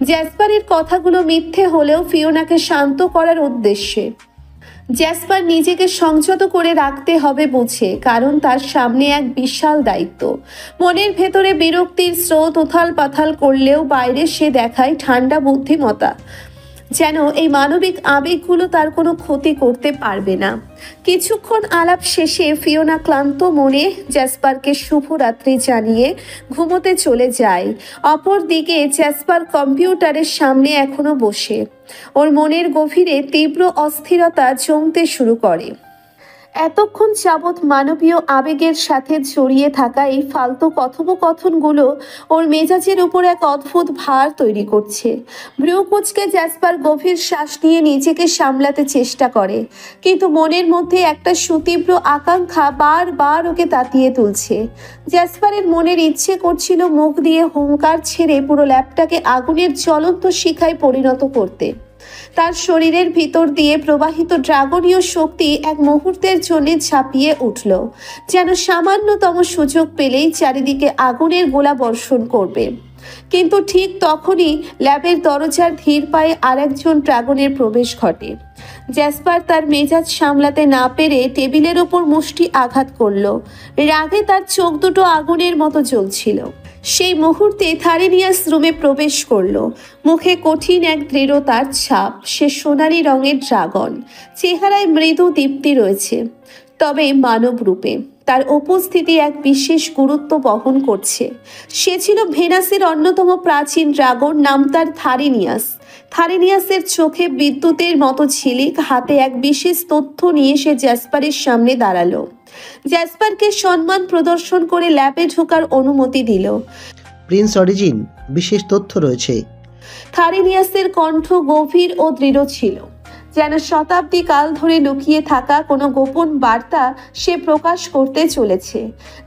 জ্যাসপারের কথাগুলো মিথ্যে হলেও ফিওনাকে শান্ত করার উদ্দেশ্যে। জ্যাসপার নিজেকে সংযত করে রাখতে হবে বুঝে, কারণ তার সামনে এক বিশাল দায়িত্ব। মনের ভেতরে বিরক্তির স্রোত উথাল পাথাল করলেও বাইরে সে দেখায় ঠান্ডা বুদ্ধিমত্তা, যেন এই মানবিক আবেগগুলো তার কোনো ক্ষতি করতে পারবে না। কিছুক্ষণ আলাপ শেষে ফিওনা ক্লান্ত মনে জ্যাসপারকে শুভরাত্রি জানিয়ে ঘুমোতে চলে যায়। অপরদিকে জ্যাসপার কম্পিউটারের সামনে এখনো বসে। ওর মনের গভীরে তীব্র অস্থিরতা জমতে শুরু করে। এতক্ষণ যাবৎ মানবীয় আবেগের সাথে জড়িয়ে থাকা এই ফালতু কথোপকথনগুলো ওর মেজাজের উপর এক অদ্ভুত ভার তৈরি করছে। ভ্রু কুঁচকে জ্যাসপার গভীর শ্বাস নিয়ে নিজেকে সামলাতে চেষ্টা করে, কিন্তু মনের মধ্যে একটা সুতীব্র আকাঙ্ক্ষা বারবার ওকে তাতিয়ে তুলছে। জ্যাসপারের মনের ইচ্ছে করছিল মুখ দিয়ে হুঙ্কার ছেড়ে পুরো ল্যাবটাকে আগুনের জ্বলন্ত শিখায় পরিণত করতে। তার শরীরের ভিতর দিয়ে প্রবাহিত ড্রাগনীয় শক্তি এক মুহূর্তের জন্য ঝাঁপিয়ে উঠল, যেন সামান্যতম সুযোগ পেলেই চারিদিকে আগুনের গোলা বর্ষণ করবে। কিন্তু ঠিক তখনই ল্যাবের দরজার ধীর পায়ে আরেকজন ড্রাগনের প্রবেশ ঘটে। জ্যাসপার তার মেজাজ সামলাতে না পেরে টেবিলের ওপর মুষ্টি আঘাত করল। রাগে তার চোখ দুটো আগুনের মতো জ্বলছিল। সেই মুহূর্তে থারেনিয়াস রুমে প্রবেশ করলো। মুখে কঠিন এক দৃঢ়তার ছাপ। সে সোনালি রঙের ড্রাগন, চেহারায় মৃদু দীপ্তি রয়েছে, তবে মানব রূপে তার উপস্থিতি এক বিশেষ গুরুত্ব বহন করছে। সে ছিল ভেনাসের অন্যতম প্রাচীন ড্রাগন, নাম তার থারেনিয়াস। থারেনিয়াসের চোখে বিদ্যুতের মতো ঝিলিক, হাতে এক বিশেষ তথ্য নিয়ে সে জ্যাসপারের সামনে দাঁড়ালো। জ্যাসপারকে সম্মান প্রদর্শন করে ল্যাবে ঢোকার অনুমতি দিল। প্রিন্স অরিজিন, বিশেষ তথ্য রয়েছে। থারেনিয়াসের কণ্ঠ গভীর ও দৃঢ় ছিল, যেন শতাব্দী কাল ধরে লুকিয়ে থাকা কোনো গোপন বার্তা সে প্রকাশ করতে চলেছে।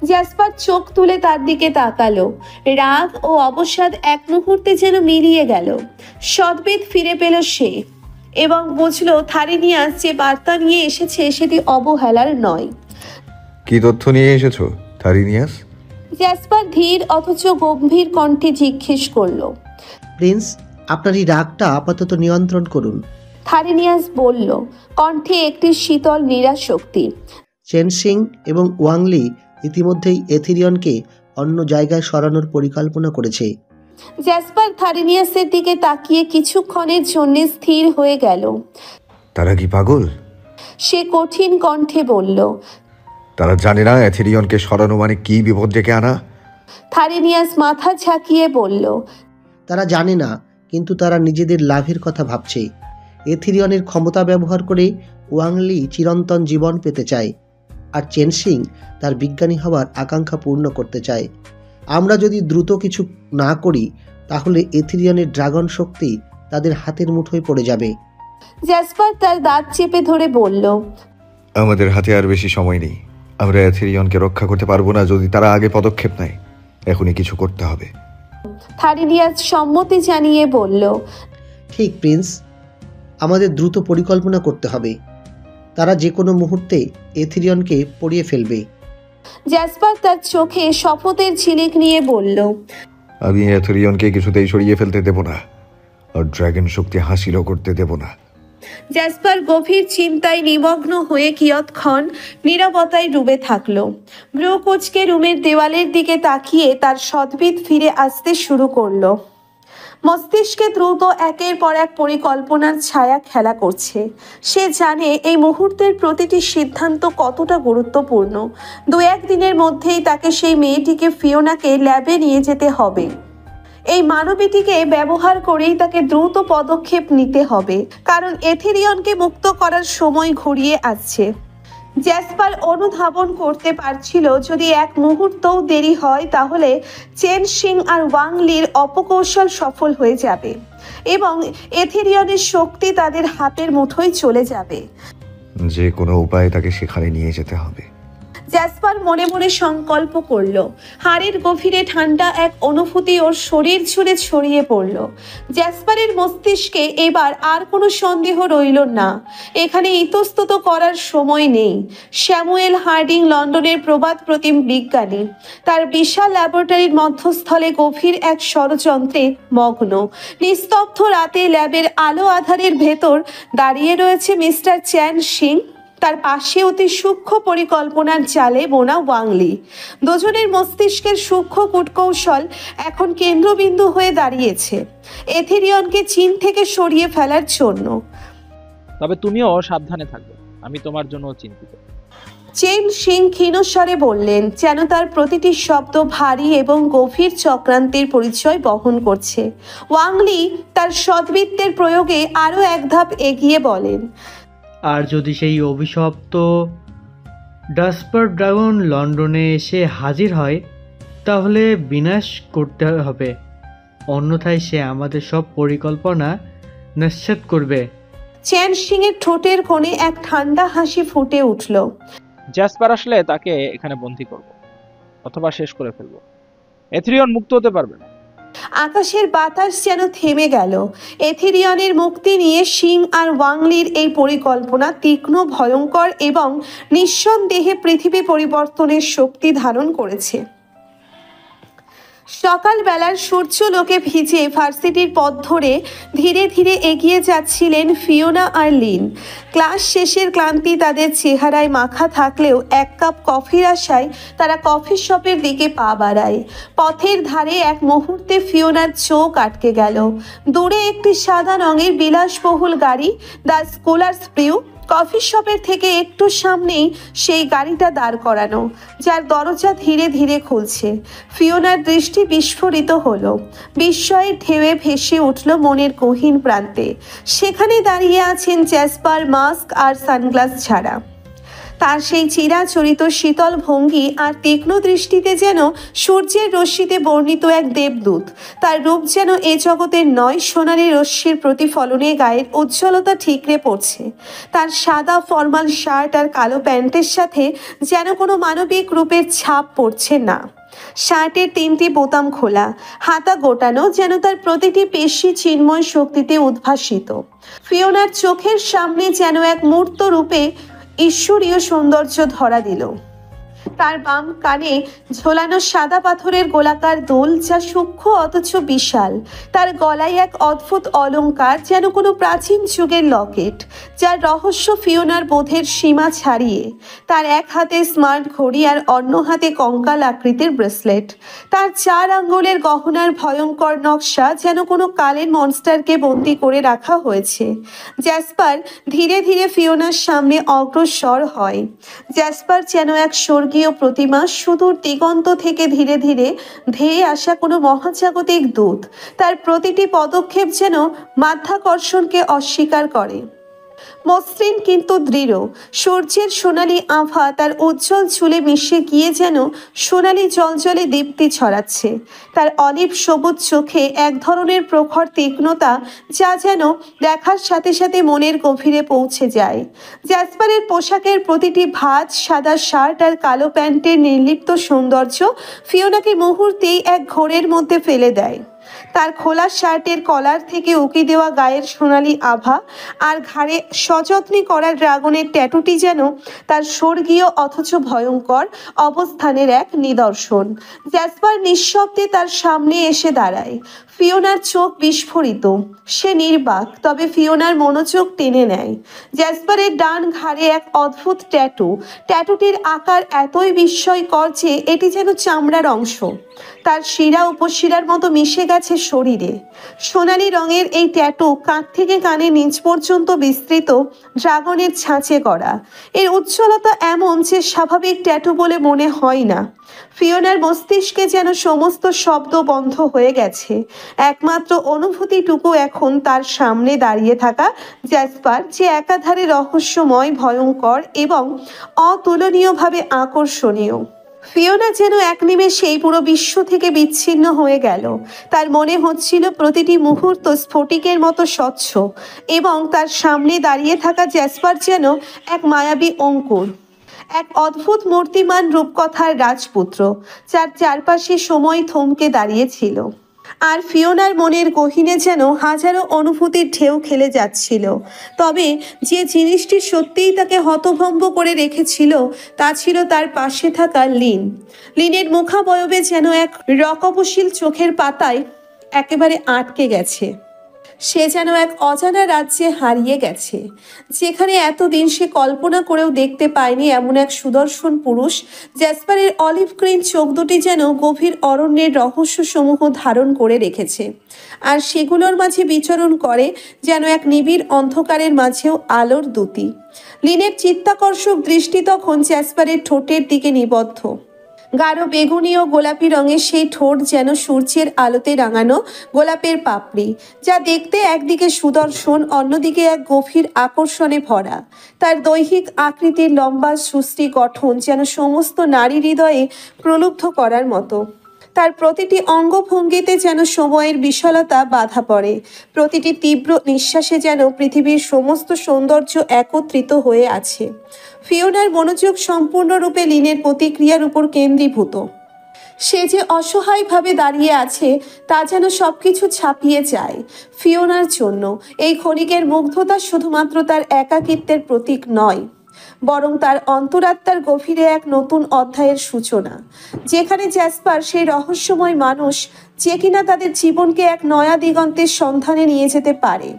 জ্যাসপার চোখ তুলে তার দিকে তাকালো। রাগ ও অবসাদ এক মুহূর্তে যেন মিলিয়ে গেল। সদ্বেদ ফিরে পেল সে, এবং বুঝল থারেনিয়াস যে বার্তা নিয়ে এসেছে সেটি অবহেলার নয়। কি তথ্য নিয়ে এসেছো থারিনিয়াস? জ্যাসপার ধীর অথচ গম্ভীর কণ্ঠে জিজ্ঞেস করলো। প্রিন্স, আপনার এই রাগটা আপাতত নিয়ন্ত্রণ করুন। থারেনিয়াস বলল, কণ্ঠে একটি শীতল নিরাশক্তি। চেন সিং এবং ওয়াংলি ইতিমধ্যেই এথিরিয়নকে অন্য জায়গায় সরানোর পরিকল্পনা করেছে। জ্যাসপার থারেনিয়াসের দিকে তাকিয়ে কিছুক্ষণের জন্য স্থির হয়ে গেল। তারা কি পাগল? সে কঠিন কণ্ঠে বলল। তারা জানে না এথেরিয়নকে সরানো মানে কি বিপদ ডেকে আনা? থারেনিয়াস মাথা ঝাঁকিয়ে বলল, তারা জানে না, কিন্তু তারা নিজেদের লাভের কথা ভাবছে। এথিরিয়নের ক্ষমতা ব্যবহার করে ওয়াংলি চিরন্তন জীবন পেতে চায়, আর চেন সিং তার বিজ্ঞানী হওয়ার আকাঙ্ক্ষা পূর্ণ করতে চায়। আমরা যদি দ্রুত কিছু না করি তাহলে এথিরিয়নের ড্রাগন শক্তি তাদের হাতের মুঠোয় পড়ে যাবে। জ্যাসপার তার দাঁত চেপে ধরে বলল, আমাদের হাতে আর বেশি সময় নেই। আমরা এথেরিয়নকে রক্ষা করতে পারবো না যদি তারা আগে পদক্ষেপ নেয়। এখনই কিছু করতে হবে। থারেনিয়াস সম্মতি জানিয়ে বলল, ঠিক প্রিন্স, আমাদের দ্রুত পরিকল্পনা করতে হবে। তারা যে কোনো মুহূর্তে এথিরিয়নকে পড়িয়ে ফেলবে। জ্যাসপার তার চোখে শপথের ঝিলিক নিয়ে বলল, আমি এথেরিয়নকে কিছুতেই সরিয়ে ফেলতে দেব না, আর ড্রাগন শক্তি হাসিলও করতে দেব না। জ্যাসপার গভীর চিন্তায় নিমগ্ন হয়ে কিয়ৎক্ষণ নীরবতায় ডুবে থাকলো। ভ্রু কুঁচকে রুমের দেওয়ালের দিকে তাকিয়ে তার সদ্ভিদ ফিরে আসতে শুরু করলো। মস্তিষ্কে দ্রুত একের পর এক পরিকল্পনার ছায়া খেলা করছে। সে জানে এই মুহূর্তের প্রতিটি সিদ্ধান্ত কতটা গুরুত্বপূর্ণ। দু একদিনের মধ্যেই তাকে সেই মেয়েটিকে, ফিওনাকে ল্যাবে নিয়ে যেতে হবে। এই মানবীটিকে ব্যবহার করেই তাকে দ্রুত পদক্ষেপ নিতে হবে, কারণ এথেরিয়নকে মুক্ত করার সময় ঘুরিয়ে আসছে। জ্যাসপার অনুধাবন করতে পারছিল যদি এক মুহূর্তও দেরি হয় তাহলে চেন সিং আর ওয়াংলির অপকৌশল সফল হয়ে যাবে এবং এথেরিয়নের শক্তি তাদের হাতের মুঠোয় চলে যাবে। যে কোনো উপায়ে তাকে সেখানে নিয়ে যেতে হবে। জ্যাসপার মনে মনে সংকল্প করল। হাড়ের গভীরে ঠান্ডা এক অনুভূতি ওর শরীর জুড়ে ছড়িয়ে পড়ল। জ্যাসপারের মস্তিষ্কে এবার আর কোনো সন্দেহ রইল না। এখানে ইতস্তত করার সময় নেই। স্যামুয়েল হার্ডিং লন্ডনের প্রবাদ প্রতিম বিজ্ঞানী, তার বিশাল ল্যাবরেটরির মধ্যস্থলে গভীর এক ষড়যন্ত্রে মগ্ন। নিস্তব্ধ রাতে ল্যাবের আলো আধারের ভেতর দাঁড়িয়ে রয়েছে মিস্টার চ্যান সিং, তার পাশে অতি সূক্ষ্ম পরিকল্পনার জালে বোনা ওয়াংলি। দুজনের মস্তিষ্কের সূক্ষ্ম কূটকৌশল এখন কেন্দ্রবিন্দু হয়ে দাঁড়িয়েছে এথেরিয়নকে চীন থেকে সরিয়ে ফেলার জন্য। তবে তুমিও সাবধানে থাকবে, আমি তোমার জন্য চিন্তিত। চেন সিং ক্ষীণস্বরে বললেন, যেন তার প্রতিটি শব্দ ভারী এবং গভীর চক্রান্তের পরিচয় বহন করছে। ওয়াংলি তার সদ্বৃত্তের প্রয়োগে আরও এক ধাপ এগিয়ে বলেন, আর যদি সেই অভিশপ্ত ডাসপার ড্রাগন লন্ডনে এসে হাজির হয় তাহলে বিনাশ করতে হবে, অন্যথায় সে আমাদের সব পরিকল্পনা নিশ্চিত করবে। চ্যান সিং এর ঠোঁটের কোণে এক ঠান্ডা হাসি ফুটে উঠল। জ্যাসপার আসলে তাকে এখানে বন্দী করব, অথবা শেষ করে ফেলবো। এথেরিয়ন মুক্ত হতে পারবে না, আকাশের বাতাস যেন থেমে গেল। এথেরিয়নের মুক্তি নিয়ে সিং আর ওয়াংলির এই পরিকল্পনা তীক্ষ্ণ, ভয়ঙ্কর এবং নিঃসন্দেহে পৃথিবী পরিবর্তনের শক্তি ধারণ করেছে। সকালবেলার সূর্যলোকে ভিজে ভার্সিটির পথ ধরে ধীরে ধীরে এগিয়ে যাচ্ছিলেন ফিওনা আর লিন। ক্লাস শেষের ক্লান্তি তাদের চেহারায় মাখা থাকলেও এক কাপ কফির আশায় তারা কফি শপের দিকে পা বাড়ায়। পথের ধারে এক মুহূর্তে ফিওনার চোখ আটকে গেল। দূরে একটি সাদা রঙের বিলাসবহুল গাড়ি, দ্য স্কলার্স প্রিউ। কফি শপের থেকে একটু সামনেই সেই গাড়িটা দাঁড় করানো, যার দরজা ধীরে ধীরে খুলছে। ফিওনার দৃষ্টি বিস্ফোরিত হলো। বিস্ময়ের ঢেউয়ে ভেসে উঠল মনের গহীন প্রান্তে। সেখানে দাঁড়িয়ে আছেন জ্যাসপার, মাস্ক আর সানগ্লাস ছাড়া। তার সেই চিরাচরিত শীতল ভঙ্গি আর তীক্ষ্ণ দৃষ্টিতে যেন সূর্যের রশ্মিতে বর্ণিত এক দেবদূত। তার রূপ যেন এ জগতের নয়, সোনালি রশ্মির প্রতিফলনে গায়ের উজ্জ্বলতা ঠিকরে পড়ছে। তার সাদা ফর্মাল শার্ট আর কালো প্যান্টের সাথে যেন কোনো মানবিক রূপের ছাপ পড়ছে না। শার্টের 3টি বোতাম খোলা, হাতা গোটানো, যেন তার প্রতিটি পেশি চিন্ময় শক্তিতে উদ্ভাসিত। ফিওনার চোখের সামনে যেন এক মূর্ত রূপে ঈশ্বরীয় সৌন্দর্য ধরা দিল। তার বাম কানে ঝোলানো সাদা পাথরের গোলাকার দুল, যা সূক্ষ্ম অথচ বিশাল। তার গলায় এক অদ্ভুত অলংকার, যেন কোনো প্রাচীন যুগের লকেট, যার রহস্য ফিওনার বোধের সীমা ছাড়িয়ে। তার এক হাতে স্মার্ট ঘড়ি আর অন্য হাতে কঙ্কাল আকৃতির ব্রেসলেট। তার 4 আঙ্গুলের গহনার ভয়ঙ্কর নকশা, যেন কোনো কালের মনস্টারকে বন্দি করে রাখা হয়েছে। জ্যাসপার ধীরে ধীরে ফিওনার সামনে অগ্রসর হয়। জ্যাসপার যেন এক স্বর্গীয় প্রতিমা, সুদূর দিগন্ত থেকে ধীরে ধীরে ধেয়ে আসা কোনো মহাজাগতিক দূত। তার প্রতিটি পদক্ষেপ যেন মাধ্যাকর্ষণকে অস্বীকার করে। মসৃণ কিন্তু দৃঢ়, সূর্যের সোনালি আভা তার উজ্জ্বল চুলে মিশে গিয়ে যেন সোনালি জলজলে দীপ্তি ছড়াচ্ছে। তার অলিভ সবুজ চোখে এক ধরনের প্রখর তীক্ষ্ণতা, যা যেন দেখার সাথে সাথে মনের গভীরে পৌঁছে যায়। জ্যাসপারের পোশাকের প্রতিটি ভাঁজ, সাদা শার্ট আর কালো প্যান্টের নির্লিপ্ত সৌন্দর্য ফিওনাকে মুহূর্তেই এক ঘোরের মধ্যে ফেলে দেয়। তার খোলা শার্টের কলার থেকে উকি দেওয়া গায়ের সোনালি আভা আর ঘাড়ে সযত্নে করা ড্রাগনের ট্যাটুটি যেন তার স্বর্গীয় অথচ ভয়ঙ্কর অবস্থানের এক নিদর্শন। জ্যাসপার নিঃশব্দে তার সামনে এসে দাঁড়ায়। ফিওনার চোখ বিস্ফোরিত। সে নির্বাক, তবে ফিওনার মনোযোগ টেনে নেয়। জ্যাসপারের ডান ঘাড়ে এক অদ্ভুত ট্যাটু। ট্যাটুটির আকার এতই বিস্ময়কর যে এটি যেন চামড়ার অংশ। তার শিরা উপশিরার মতো মিশে গেছে শরীরে। সোনালি রঙের এই ট্যাটু কাঁধ থেকে কানে নিচ পর্যন্ত বিস্তৃত, ড্রাগনের ছাঁচে করা। এর উজ্জ্বলতা এমন যে স্বাভাবিক ট্যাটু বলে মনে হয় না। ফিওনার মস্তিষ্কে যেন সমস্ত শব্দ বন্ধ হয়ে গেছে। একমাত্র অনুভূতিটুকু এখন তার সামনে দাঁড়িয়ে থাকা জ্যাসপার, যে একাধারে রহস্যময়, ভয়ঙ্কর এবং অতুলনীয়ভাবে আকর্ষণীয়। ফিওনা যেন এক নিমেষেই পুরো বিশ্ব থেকে বিচ্ছিন্ন হয়ে গেল। তার মনে হচ্ছিল প্রতিটি মুহূর্ত স্ফটিকের মতো স্বচ্ছ, এবং তার সামনে দাঁড়িয়ে থাকা জ্যাসপার যেন এক মায়াবী অঙ্কুর, এক অদ্ভুত মূর্তিমান রূপকথার রাজপুত্র, যার চারপাশে সময় থমকে দাঁড়িয়েছিল। আর ফিওনার মনের গহীনে যেন হাজারো অনুভূতির ঢেউ খেলে যাচ্ছিল। তবে যে জিনিসটি সত্যিই তাকে হতভম্ব করে রেখেছিল তা ছিল তার পাশে থাকা লিন। লিনের মুখাবয়বে যেন এক রকবশীল চোখের পাতায় একেবারে আটকে গেছে। সে যেন এক অজানা রাজ্যে হারিয়ে গেছে, যেখানে এতদিন সে কল্পনা করেও দেখতে পায়নি এমন এক সুদর্শন পুরুষ। জ্যাসপারের অলিভ গ্রিন চোখ দুটি যেন গভীর অরণ্যের রহস্যসমূহ ধারণ করে রেখেছে, আর সেগুলোর মাঝে বিচরণ করে যেন এক নিবিড় অন্ধকারের মাঝেও আলোর দ্যুতি। লিনের চিত্তাকর্ষক দৃষ্টি তখন জ্যাসপারের ঠোঁটের দিকে নিবদ্ধ। গাঢ় বেগুনি ও গোলাপি রঙের সেই ঠোঁট যেন সূর্যের আলোতে রাঙানো গোলাপের পাপড়ি, যা দেখতে একদিকে সুদর্শন, অন্যদিকে এক গভীর আকর্ষণে ভরা। তার দৈহিক আকৃতির লম্বা সুশ্রী গঠন যেন সমস্ত নারী হৃদয়ে প্রলুব্ধ করার মতো। তার প্রতিটি অঙ্গভঙ্গিতে যেন সময়ের বিশালতা বাধা পড়ে, প্রতিটি তীব্র নিঃশ্বাসে যেন পৃথিবীর সমস্ত সৌন্দর্য একত্রিত হয়ে আছে। ফিওনার মনোযোগ সম্পূর্ণরূপে লিনের প্রতিক্রিয়ার উপর কেন্দ্রীভূত। সে যে অসহায়ভাবে দাঁড়িয়ে আছে তা যেন সবকিছু ছাপিয়ে যায়। ফিওনার জন্য এই ক্ষণিকের মুগ্ধতা শুধুমাত্র তার একাকিত্বের প্রতীক নয়, বরং তার অন্তরাত্মার গভীরে এক নতুন অধ্যায়ের সূচনা, যেখানে জ্যাসপার সেই রহস্যময় মানুষ যে কিনা তাদের জীবনকে এক নয়া দিগন্তের সন্ধানে নিয়ে যেতে পারে।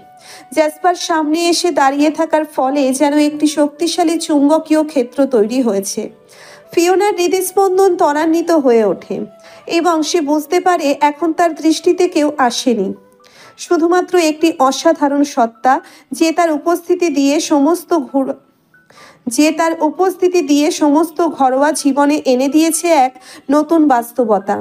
জ্যাসপার সামনে এসে দাঁড়িয়ে থাকার ফলে যেন একটি শক্তিশালী চুম্বকীয় ক্ষেত্র তৈরি হয়েছে। ফিওনার হৃদস্পন্দন ত্বরান্বিত হয়ে ওঠে এবং সে বুঝতে পারে এখন তার দৃষ্টিতে কেউ আসেনি, শুধুমাত্র একটি অসাধারণ সত্তা যে তার উপস্থিতি দিয়ে সমস্ত ঘরোয়া জীবনে এনে দিয়েছে এক নতুন বাস্তবতা।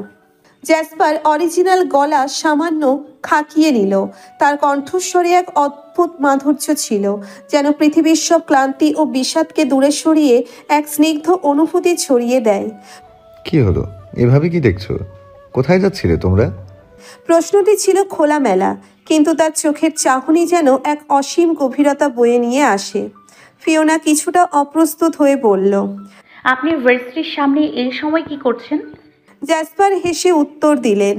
জ্যাসপার অরিজিনাল গলা সামান্য খাকিয়ে নিল। তার কণ্ঠস্বরে এক অদ্ভুত মাধুর্য ছিল, যেন পৃথিবীর সব ক্লান্তি ও বিষাদকে দূরে সরিয়ে এক স্নিগ্ধ অনুভূতি ছড়িয়ে দেয়। কি হলো? এভাবে কি দেখছো? কোথায় যাচ্ছিলে তোমরা? প্রশ্নটি ছিল খোলামেলা, কিন্তু তার চোখের চাহনি যেন এক অসীম গভীরতা বয়ে নিয়ে আসে। ফিওনা কিছুটা অপ্রস্তুত হয়ে বলল, আপনি ভার্সিটির সামনে এই সময় কি করছেন? জ্যাসপার হেসে উত্তর দিলেন,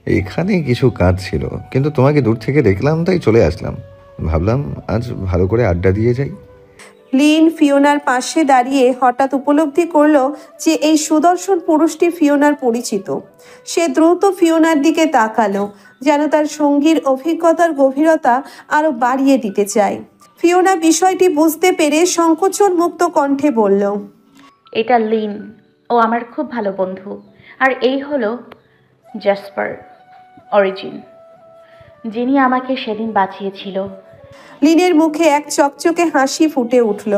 এখানে কিছু কাজ ছিল, কিন্তু তোমাকে দূর থেকে দেখলাম তাই চলে আসলাম। ভাবলাম আজ ভালো করে আড্ডা দিয়ে যাই। লিন ফিওনার পাশে দাঁড়িয়ে হঠাৎ উপলব্ধি করলো যে এই সুদর্শন পুরুষটি ফিওনার পরিচিত। সে দ্রুত ফিওনার দিকে তাকালো, যেন তার সঙ্গীর অভিজ্ঞতার গভীরতা আরো বাড়িয়ে দিতে চায়। ফিওনা বিষয়টি বুঝতে পেরে সংকোচন মুক্ত কণ্ঠে বলল, এটা লিন, ও আমার খুব ভালো বন্ধু। আর এই হলো জ্যাসপার অরিজিন, যিনি আমাকে সেদিন বাঁচিয়েছিল। লিনের মুখে এক চকচকে হাসি ফুটে উঠল,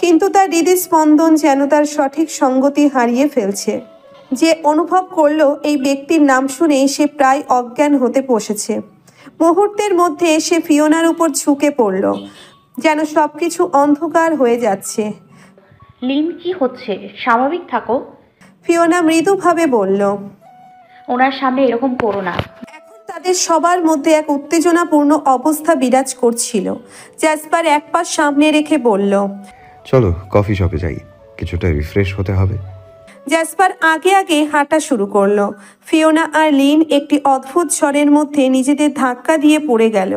কিন্তু তার হৃদস্পন্দন যেন তার সঠিক সঙ্গতি হারিয়ে ফেলছে। যে অনুভব করলো এই ব্যক্তির নাম শুনেই সে প্রায় অজ্ঞান হতে বসেছে। মুহূর্তের মধ্যে সে ফিওনার উপর ঝুঁকে পড়ল, যেন সবকিছু অন্ধকার হয়ে যাচ্ছে। লিন, কি হচ্ছে? স্বাভাবিক থাকো। ফিওনা মৃদুভাবে বলল, ওনার সামনে এরকম করো না। এখন তাদের সবার মধ্যে এক উত্তেজনাপূর্ণ অবস্থা বিরাজ করছিল। জ্যাসপার এক পা সামনে রেখে বলল, চলো কফি শপে যাই, কিছুটা রিফ্রেশ হতে হবে। জ্যাসপার আগে আগে হাঁটা শুরু করলো। ফিওনা আর লিন একটি অদ্ভুত ঝড়ের মধ্যে নিজেদের ধাক্কা দিয়ে পড়ে গেল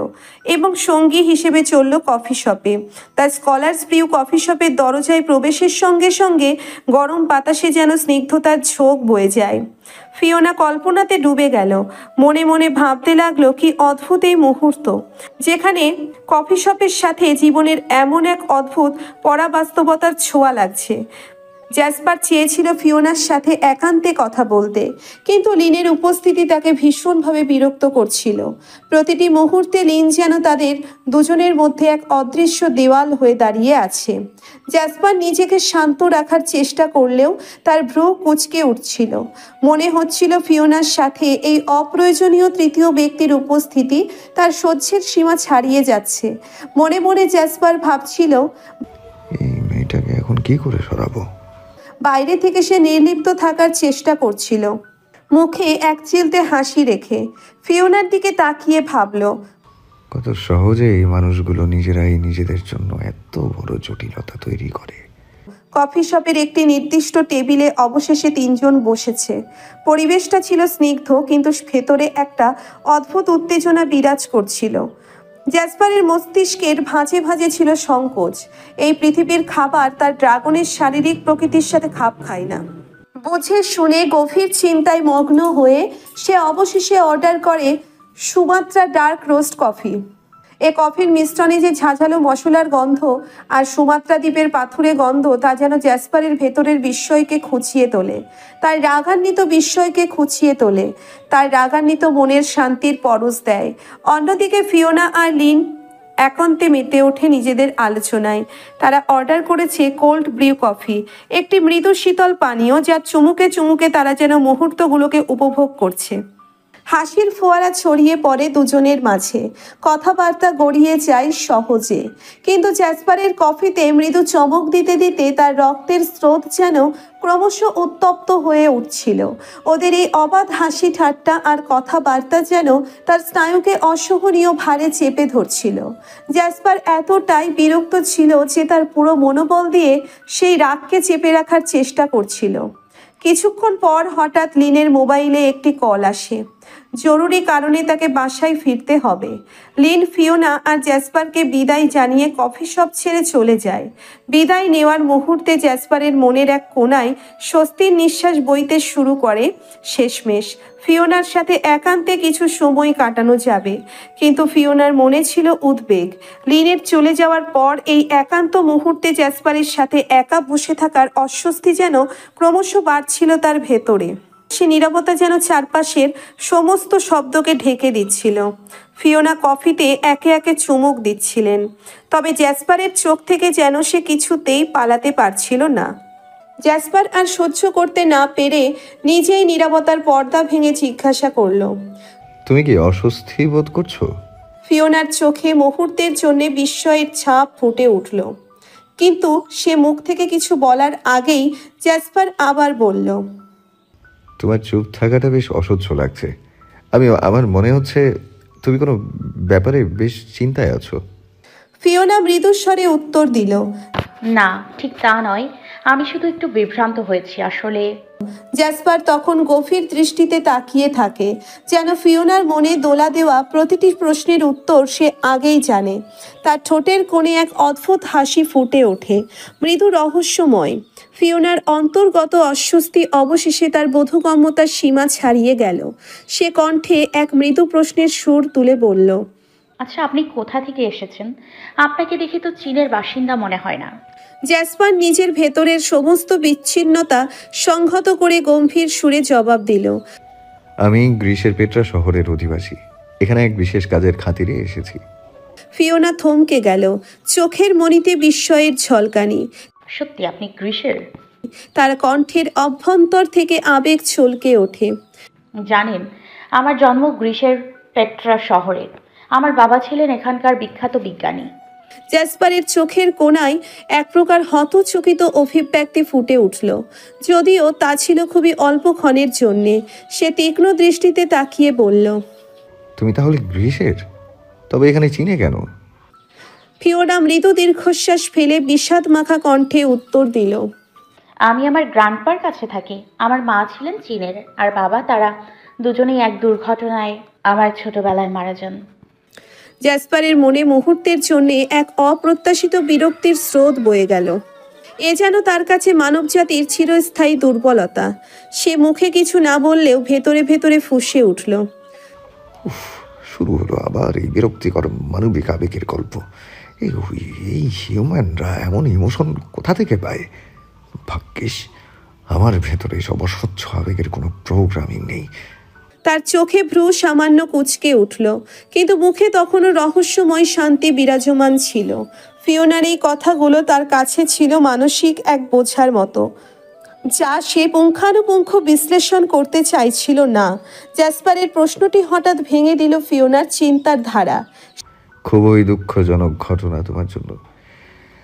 এবং সঙ্গী হিসেবে চলল কফি শপে। তার স্কলার্স ব্রিউ কফি শপের দরজায় প্রবেশের সঙ্গে সঙ্গে গরম বাতাসে যেন স্নিগ্ধতার ঝোঁক বয়ে যায়। ফিওনা কল্পনাতে ডুবে গেল, মনে মনে ভাবতে লাগলো কি অদ্ভুত এই মুহূর্ত, যেখানে কফি শপের সাথে জীবনের এমন এক অদ্ভুত পরাবাস্তবতার ছোঁয়া লাগছে। জ্যাসপার চেয়েছিল ফিওনার সাথে একান্তে কথা বলতে, কিন্তু লিনের উপস্থিতি তাকে ভীষণভাবে বিরক্ত করছিল। প্রতিটি মুহূর্তে লিন যেন তাদের দুজনের মধ্যে এক অদৃশ্য দেওয়াল হয়ে দাঁড়িয়ে আছে। জ্যাসপার নিজেকে শান্ত রাখার চেষ্টা করলেও তার ভ্রু কুঁচকে উঠছিল। মনে হচ্ছিল ফিওনার সাথে এই অপ্রয়োজনীয় তৃতীয় ব্যক্তির উপস্থিতি তার সহ্যের সীমা ছাড়িয়ে যাচ্ছে। মনে মনে জ্যাসপার ভাবছিল, এই মেয়েটাকে এখন কি করে সরাবো? বাইরে থেকে সে নির্লিপ্ত থাকার চেষ্টা করছিল, মুখে এক চিলতে হাসি রেখে। ফিওনার দিকে তাকিয়ে ভাবল, কত সহজে এই মানুষগুলো নিজেরাই নিজেদের জন্য এত বড় জটিলতা তৈরি করে। কফি শপের একটি নির্দিষ্ট টেবিলে অবশেষে তিনজন বসেছে। পরিবেশটা ছিল স্নিগ্ধ, কিন্তু ভেতরে একটা অদ্ভুত উত্তেজনা বিরাজ করছিল। জ্যাসপারের মস্তিষ্কের ভাঁজে ভাঁজে ছিল সংকোচ। এই পৃথিবীর খাবার তার ড্রাগনের শারীরিক প্রকৃতির সাথে খাপ খায় না। বুঝে শুনে গভীর চিন্তায় মগ্ন হয়ে সে অবশেষে অর্ডার করে সুমাত্রা ডার্ক রোস্ট কফি। এ কফির মিশ্রণে যে ঝাঁঝালো মশলার গন্ধ আর সুমাত্রা দ্বীপের পাথুরে গন্ধ, তা যেন জ্যাসপারের ভেতরের বিস্ময়কে খুঁচিয়ে তোলে, তার রাগান্বিত বিস্ময়কে খুঁচিয়ে তোলে, তার রাগান্বিত মনের শান্তির পরশ দেয়। অন্যদিকে ফিওনা আর লিন একান্তে মেতে ওঠে নিজেদের আলোচনায়। তারা অর্ডার করেছে কোল্ড ব্রিউ কফি, একটি মৃদু শীতল পানীয় যার চুমুকে চুমুকে তারা যেন মুহূর্তগুলোকে উপভোগ করছে। হাসির ফোয়ারা ছড়িয়ে পড়ে দুজনের মাঝে, কথাবার্তা গড়িয়ে যায় সহজে। কিন্তু জ্যাসপারের কফিতে মৃদু চমক দিতে দিতে তার রক্তের স্রোত যেন ক্রমশ উত্তপ্ত হয়ে উঠছিল। ওদের এই অবাধ হাসি ঠাট্টা আর কথাবার্তা যেন তার স্নায়ুকে অসহনীয় ভারে চেপে ধরছিল। জ্যাসপার এতটাই বিরক্ত ছিল যে তার পুরো মনোবল দিয়ে সেই রাগকে চেপে রাখার চেষ্টা করছিল। কিছুক্ষণ পর হঠাৎ লিনের মোবাইলে একটি কল আসে। জরুরি কারণে তাকে বাসায় ফিরতে হবে। লিন ফিওনা আর জ্যাসপারকে বিদায় জানিয়ে কফি শপ ছেড়ে চলে যায়। বিদায় নেওয়ার মুহূর্তে জ্যাসপারের মনের এক কোণায় স্বস্তির নিঃশ্বাস বইতে শুরু করে। শেষমেশ ফিওনার সাথে একান্তে কিছু সময় কাটানো যাবে, কিন্তু ফিওনার মনে ছিল উদ্বেগ। লিনের চলে যাওয়ার পর এই একান্ত মুহূর্তে জ্যাসপারের সাথে একা বসে থাকার অস্বস্তি যেন ক্রমশ বাড়ছিল তার ভেতরে। সে নীরবতা যেন চারপাশের সমস্ত শব্দকে ঢেকে দিচ্ছিল। ফিওনা কফিতে একে একে চুমুক দিচ্ছিলেন, তবে জ্যাসপারের চোখ থেকে যেন সে কিছুতেই পালাতে পারছিল না। জ্যাসপার আর সহ্য করতে না পেরে নিজেই নীরবতার পর্দা ভেঙে জিজ্ঞাসা করল, তুমি কি অস্বস্তি বোধ করছো? ফিওনার চোখে মুহূর্তের জন্য বিস্ময়ের ছাপ ফুটে উঠল, কিন্তু সে মুখ থেকে কিছু বলার আগেই জ্যাসপার আবার বলল, তোমার চুপ থাকাটা বেশ অসহ্য লাগছে। আমার মনে হচ্ছে তুমি কোনো ব্যাপারে বেশ চিন্তায় আছো। ফিওনা মৃদুস্বরে উত্তর দিল, না, ঠিক তা নয়, আমি শুধু একটু বিভ্রান্ত হয়েছি আসলে। জ্যাসপার তখন গভীর দৃষ্টিতে তাকিয়ে থাকে, যেন ফিওনার মনে দোলা দেওয়া প্রতিটি প্রশ্নের উত্তর সে আগেই জানে। তার ঠোঁটের কোণে এক অদ্ভুত হাসি ফুটে ওঠে, মৃদু রহস্যময়। ফিওনার অন্তর্গত অস্বস্তি অবশেষে তার বোধগম্যতার সীমা ছাড়িয়ে গেল। সে কণ্ঠে এক মৃদু প্রশ্নের সুর তুলে বলল, আচ্ছা, আপনি কোথা থেকে এসেছেন? আপনাকে দেখে তো চীনের বাসিন্দা মনে হয় না। জ্যাসপার নিজের ভেতরের সমস্ত বিচ্ছিন্নতা সংহত করে গম্ভীর সুরে জবাব দিল, আমি গ্রিসের পেট্রা শহরের অধিবাসী। এখানে এক বিশেষ কাজের খাতিরে এসেছি। ফিওনা থমকে গেল, চোখের মণিতে বিস্ময়ের ঝলকানি। সত্যি আপনি গ্রিসের? তার কণ্ঠের অভ্যন্তর থেকে আবেগ ছলকে ওঠে। জানেন, আমার জন্ম গ্রিসের পেট্রা শহরে। আমার বাবা ছিলেন এখানকার বিখ্যাত বিজ্ঞানী। জ্যাসপারের চোখের কোণায় এক প্রকার হতচকিত অভিব্যক্তি ফুটে উঠল, যদিও তা ছিল খুবই অল্পক্ষণের জন্যে। সে তীক্ষ্ণ দৃষ্টিতে তাকিয়ে বলল, তুমি তাহলে গ্রিসের? তবে এখানে চীনে কেন? ফিওনা মৃদু দীর্ঘশ্বাস ফেলে বিষাদ মাখা কণ্ঠে উত্তর দিল, আমি আমার গ্র্যান্ডপার কাছে থাকি। আমার মা ছিলেন চীনের, আর বাবা, তারা দুজনেই এক দুর্ঘটনায় আমার ছোটবেলায় মারা যান। জ্যাসপারের মনে মুহূর্তের জন্য এক অপ্রত্যাশিত বিরক্তির স্রোত বয়ে গেল। এ যেন তার কাছে মানবজাতির চিরস্থায়ী দুর্বলতা। সে মুখে কিছু না বললেও ভেতরে ভেতরে ফুঁসে উঠল, শুরু হলো আবার এই বিরক্তিকর মানবিক আবেগের গল্প। এই হিউম্যানরা এমন ইমোশন কোথা থেকে পায়? ভাগ্যিস আমার ভেতরে সব অস্বচ্ছ আবেগের কোনো প্রোগ্রামিং নেই। তার চোখে ভ্রু সামান্য কুঁচকে উঠল, কিন্তু মুখে তখনও রহস্যময় শান্তি বিরাজমান ছিল। ফিওনার এই কথাগুলো তার কাছে ছিল মানসিক এক বোঝার মতো, যা সে পুঙ্খানুপুঙ্খ বিশ্লেষণ করতে চাইছিল না। জ্যাসপারের প্রশ্নটি হঠাৎ ভেঙে দিল ফিওনার চিন্তার ধারা। খুবই দুঃখজনক ঘটনা তোমার জন্য।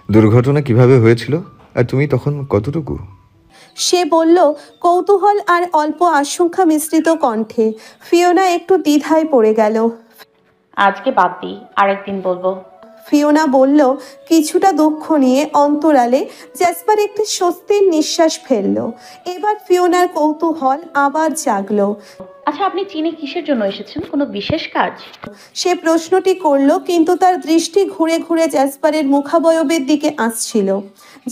দুর্ঘটনা কিভাবে হয়েছিল, আর তুমি তখন কতটুকু? সে বলল, কৌতূহল আর অল্প আশঙ্কা মিশ্রিত কণ্ঠে। ফিওনা একটু দ্বিধায় পড়ে গেল। আজকে বাদ দিই, আরেকদিন বলবো। ফিওনা বলল কিছুটা দুঃখ নিয়ে। অন্তরালে জ্যাসপার একটি স্বস্তির নিঃশ্বাস ফেলল। এবার ফিওনার কৌতূহল আবার জাগলো। আচ্ছা, আপনি চীনে কিসের জন্য এসেছেন? কোনো বিশেষ কাজ? সে প্রশ্নটি করল, কিন্তু তার দৃষ্টি ঘুরে ঘুরে জ্যাসপারের মুখাবয়বের দিকে আসছিল,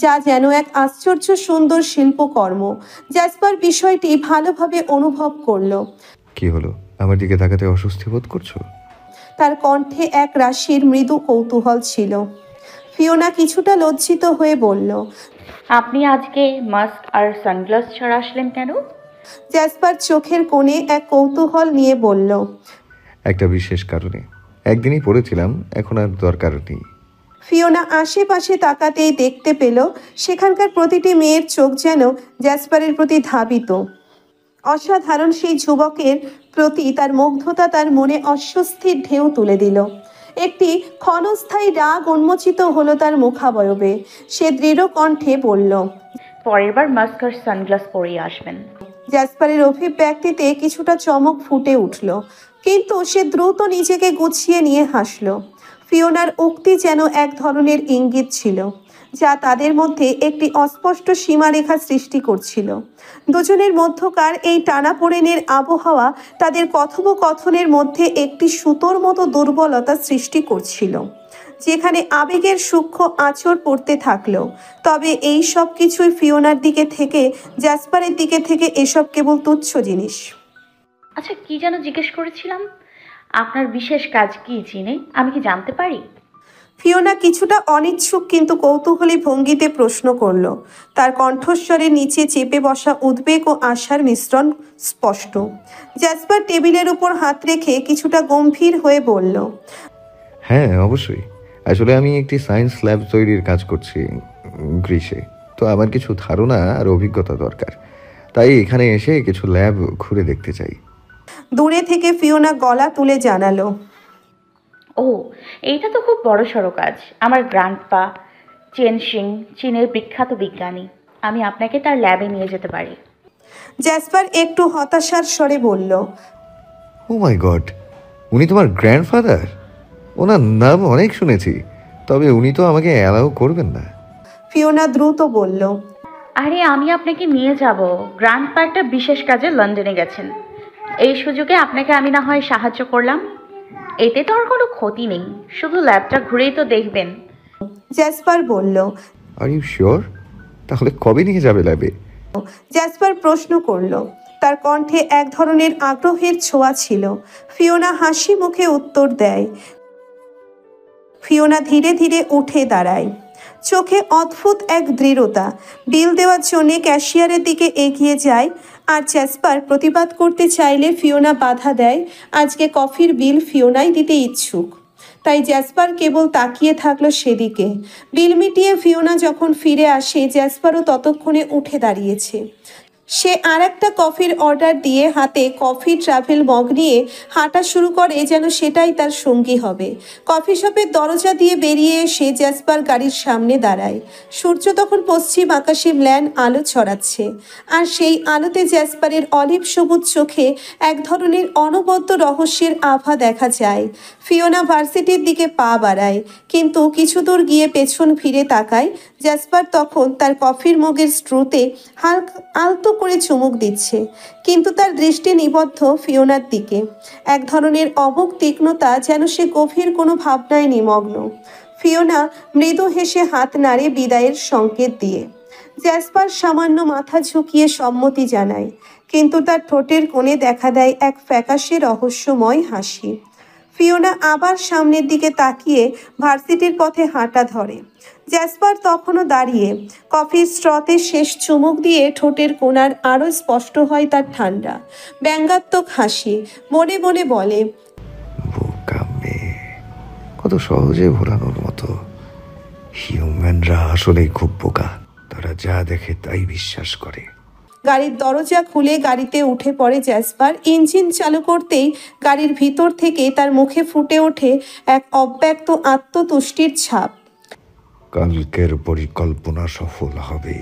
যা যেন এক আশ্চর্য সুন্দর শিল্পকর্ম। জ্যাসপার বিষয়টি ভালোভাবে অনুভব করল। কি হলো, আমার দিকে তাকাতে অস্বস্তি বোধ করছো? তার কণ্ঠে এক রাশির মৃদু কৌতূহল ছিল। ফিওনা কিছুটা লজ্জিত হয়ে বলল, আপনি আজকে মাস্ক আর সানগ্লাস ছাড়া আসলেন কেন? জ্যাসপার চোখের কোণে এক কৌতূহল নিয়ে বলল, একটা বিশেষ কারণে। একদিনই পড়েছিলাম, এখন আর দরকার নেই। ফিওনা আশেপাশে তাকাতেই দেখতে পেল সেখানকার প্রতিটি মেয়ের চোখ যেন জ্যাসপারের প্রতি ধাবিত। অসাধারণ সেই যুবকের প্রতি তার মুগ্ধতা তার মনে অস্বস্তির ঢেউ তুলে দিল। একটি ক্ষণস্থায়ী রাগ উন্মোচিত হলো তার মুখাবয়বে। সে দৃঢ় কণ্ঠে বলল, পরের বার মাস্ক আর সানগ্লাস পরিয়ে আসবেন। জ্যাসপারের অভিব্যক্তিতে কিছুটা চমক ফুটে উঠল, কিন্তু সে দ্রুত নিজেকে গুছিয়ে নিয়ে হাসল। ফিওনার উক্তি যেন এক ধরনের ইঙ্গিত ছিল, যা তাদের মধ্যে একটি অস্পষ্ট সীমারেখা সৃষ্টি করছিল। দুজনের মধ্যকার এই টানাপোড়েনের আবহাওয়া তাদের কথোপকথনের মধ্যে একটি সুতোর মতো দুর্বলতা সৃষ্টি করছিল, যেখানে আবেগের সূক্ষ্ম আঁচড় পড়তে থাকলো। তবে এই সব কিছুই ফিওনার দিকে থেকে জ্যাসপারের দিকে থেকে এসব কেবল তুচ্ছ জিনিস। আচ্ছা, কি যেন জিজ্ঞেস করেছিলাম? আপনার বিশেষ কাজ কি জিনে, আমি কি জানতে পারি? ফিওনা কিছুটা অনিচ্ছুক কিন্তু কৌতূহলী ভঙ্গিতে প্রশ্ন করল। তার কণ্ঠস্বরের নিচে চেপে বসা উদ্বেগ ও আশার মিশ্রণ স্পষ্ট। জ্যাসপার টেবিলের উপর হাত রেখে কিছুটা গম্ভীর হয়ে বলল, হ্যাঁ অবশ্যই। আসলে আমি একটি সায়েন্স ল্যাব তৈরির কাজ করছি গ্রিসে, তো আমার কিছু ধারণা আর অভিজ্ঞতা দরকার, তাই এখানে এসে কিছু ল্যাব ঘুরে দেখতে চাই। দূরে থেকে ফিওনা গলা তুলে জানালো, ও, এইটা তো খুব বড়সড় কাজ। আমার গ্র্যান্ডপা চেনশিং চীনের বিখ্যাত বিজ্ঞানী, আমি আপনাকে তার ল্যাবে নিয়ে যেতে পারি। জ্যাসপার একটু হতাশার স্বরে বলল, ও মাই গড, উনি তোমার গ্র্যান্ডফাদার? ওনার নাম অনেক শুনেছি, তবে উনি তো আমাকে অ্যালাউ করবেন না। ফিওনা দ্রুত বলল, আরে আমি আপনাকে নিয়ে যাব। গ্র্যান্ডপা একটা বিশেষ কাজে লন্ডনে গেছেন, এই সুযোগে আপনাকে আমি না হয় সাহায্য করলাম। এতে তো আর কোনো ক্ষতি নেই, শুধু ল্যাবটা ঘুরেই তো দেখবেন। জ্যাসপার বলল। Are you sure? তাহলে কবে নিয়ে যাবে ল্যাবে? জ্যাসপার প্রশ্ন করল। তার কণ্ঠে এক ধরনের আগ্রহের ছোঁয়া ছিল। ফিওনা হাসি মুখে উত্তর দেয়। ফিওনা ধীরে ধীরে উঠে দাঁড়ায়, চোখে অদ্ভুত এক দৃঢ়তা। বিল দেওয়ার জন্য ক্যাশিয়ারের দিকে এগিয়ে যায়, আর জ্যাসপার প্রতিবাদ করতে চাইলে ফিওনা বাধা দেয়। আজকে কফির বিল ফিওনাই দিতে ইচ্ছুক, তাই জ্যাসপার কেবল তাকিয়ে থাকলো সেদিকে। বিল মিটিয়ে ফিওনা যখন ফিরে আসে, জ্যাসপারও ততক্ষণে উঠে দাঁড়িয়েছে। সে আর একটা কফির অর্ডার দিয়ে হাতে কফি ট্রাভেল মগ নিয়ে হাঁটা শুরু করে, যেন সেটাই তার সঙ্গী হবে। কফি শপের দরজা দিয়ে বেরিয়ে এসে জ্যাসপার গাড়ির সামনে দাঁড়ায়। সূর্য তখন পশ্চিম আকাশে ম্লান আলো ছড়াচ্ছে, আর সেই আলোতে জ্যাসপারের অলিভ সবুজ চোখে এক ধরনের অনবদ্য রহস্যের আভা দেখা যায়। ফিওনা ভার্সিটির দিকে পা বাড়ায়, কিন্তু কিছু দূর গিয়ে পেছন ফিরে তাকায়। জ্যাসপার তখন তার কফির মগের স্ট্রুতে আলতো করে চুমুক দিচ্ছে, কিন্তু তার দৃষ্টি নিবদ্ধ ফিওনার দিকে। এক ধরনের অমোঘ তীক্ষ্ণতা, যেন সে গভীর কোনো ভাবনায় নিমগ্ন। ফিওনা মৃদু হেসে হাত নাড়ে বিদায়ের সংকেত দিয়ে। জ্যাসপার সামান্য মাথা ঝুঁকিয়ে সম্মতি জানায়, কিন্তু তার ঠোঁটের কোণে দেখা দেয় এক ফ্যাকাশে রহস্যময় হাসি। ফিওনা আবার সামনের দিকে তাকিয়ে ভার্সিটির পথে হাঁটা ধরে। জ্যাসপার তখনও দাঁড়িয়ে। কফির স্ট্রতে শেষ চুমুক দিয়ে ঠোঁটের কোণার আরও স্পষ্ট হয় তার ঠান্ডা ব্যঙ্গাত্মক হাসি। মনে মনে বলে, বোকা মেয়ে, কত সহজে ভোলানোর মতো। হিউম্যানরা আসলেই খুব বোকা, তারা যা দেখে তাই বিশ্বাস করে। গাড়ির দরজা খুলে গাড়িতে উঠে পড়ে জ্যাসপার। ইঞ্জিন চালু করতেই গাড়ির ভিতর থেকে তার মুখে ফুটে ওঠে এক অব্যক্ত আত্মতুষ্টির ছাপ। কালকের পরিকল্পনা সফল হবে।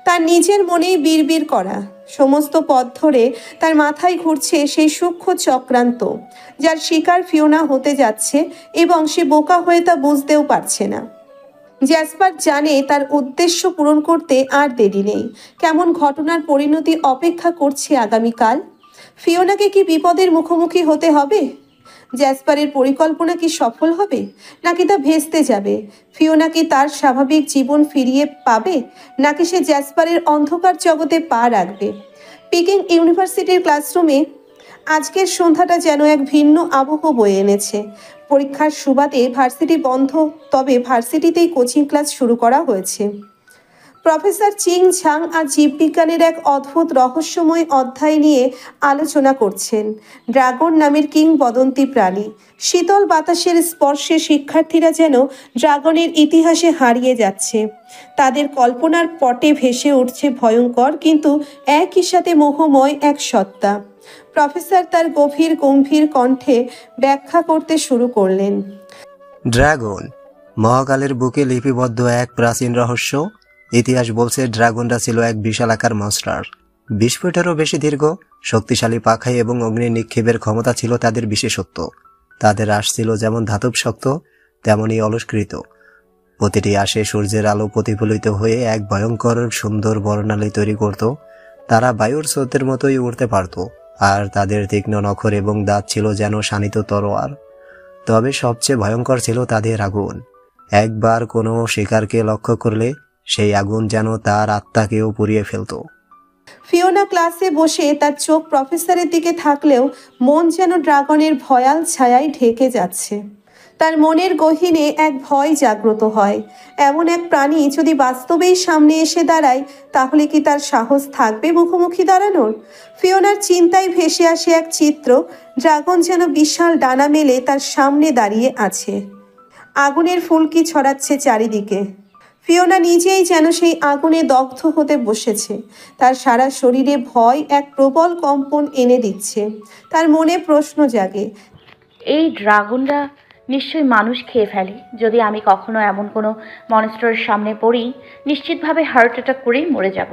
তার নিজের মনেই বিড়বিড় করা। সমস্ত পথ ধরে তার মাথায় ঘুরছে সেই সূক্ষ্ম চক্রান্ত, যার শিকার ফিওনা হতে যাচ্ছে, এবং সে বোকা হয়ে তা বুঝতেও পারছে না। জ্যাসপার জানে তার উদ্দেশ্য পূরণ করতে আর দেরি নেই। কেমন ঘটনার পরিণতি অপেক্ষা করছে আগামীকাল? ফিওনাকে কি বিপদের মুখোমুখি হতে হবে? জ্যাসপারের পরিকল্পনা কি সফল হবে, নাকি তা ভেস্তে যাবে? ফিওনা কি তার স্বাভাবিক জীবন ফিরিয়ে পাবে, নাকি সে জ্যাসপারের অন্ধকার জগতে পা রাখবে? পিকিং ইউনিভার্সিটির ক্লাসরুমে আজকের সন্ধ্যাটা যেন এক ভিন্ন আবহ বয়ে এনেছে। পরীক্ষার সুবাদে ভার্সিটি বন্ধ, তবে ভার্সিটিতেই কোচিং ক্লাস শুরু করা হয়েছে। প্রফেসর চিং ঝাং আর জীববিজ্ঞানের এক অদ্ভুত রহস্যময় অধ্যায় নিয়ে আলোচনা করছেন। ড্রাগন নামের কিংবদন্তি প্রাণী। শীতল বাতাসের স্পর্শে শিক্ষার্থীরা যেন ড্রাগনের ইতিহাসে হারিয়ে যাচ্ছে। তাদের কল্পনার পটে ভেসে উঠছে ভয়ঙ্কর কিন্তু একই সাথে মোহময় এক সত্তা। প্রফেসর তার গম্ভীর কণ্ঠে ব্যাখ্যা করতে শুরু করলেন। ড্রাগন মহাকালের বুকে লিপিবদ্ধ এক প্রাচীন রহস্য। ইতিহাস বলছে ড্রাগনরা ছিল এক বিশালাকার মনস্টার। 20 ফুটেরও বেশি দীর্ঘ, শক্তিশালী পাখাই এবং অগ্নি নিক্ষেপের ক্ষমতা ছিল তাদের বিশেষত্ব। তাদের আঁশ ছিল যেমন ধাতব শক্ত, তেমনই অলস্কৃত। প্রতিটি আসে সূর্যের আলো প্রতিফলিত হয়ে এক ভয়ঙ্কর সুন্দর বর্ণালী তৈরি করত। তারা বায়ুর স্রোতের মতোই উড়তে পারত, আর তাদের তীক্ষ্ণ নখর এবং দাঁত ছিল যেন শানিত তরোয়ার। তবে সবচেয়ে ভয়ঙ্কর ছিল তাদের আগুন। একবার কোনো শিকারকে লক্ষ্য করলে সেই আগুন যেন তার আত্মাকেও পুড়িয়ে ফেলত। ফিওনা ক্লাসে বসে তার চোখ প্রফেসরের দিকে থাকলেও মন যেন ড্রাগনের ভয়াল ছায়ায় ঢেকে যাচ্ছে। তার মনের গহীনে এক ভয় জাগ্রত হয়। এমন এক প্রাণী যদি বাস্তবেই সামনে এসে দাঁড়ায়, তাহলে কি তার সাহস থাকবে মুখোমুখি দাঁড়ানোর? ফিওনার চিন্তায় ভেসে আসে এক চিত্র। ড্রাগন যেন বিশাল ডানা মেলে তার সামনে দাঁড়িয়ে আছে, আগুনের ফুলকি ছড়াচ্ছে চারিদিকে। ফিওনা নিজেই যেন সেই আগুনে দগ্ধ হতে বসেছে। তার সারা শরীরে ভয় এক প্রবল কম্পন এনে দিচ্ছে। তার মনে প্রশ্ন জাগে, এই ড্রাগনরা নিশ্চয়ই মানুষ খেয়ে ফেলে। যদি আমি কখনো এমন কোনো মনস্টারের সামনে পড়ি, নিশ্চিতভাবে হার্ট অ্যাটাক করেই মরে যাব।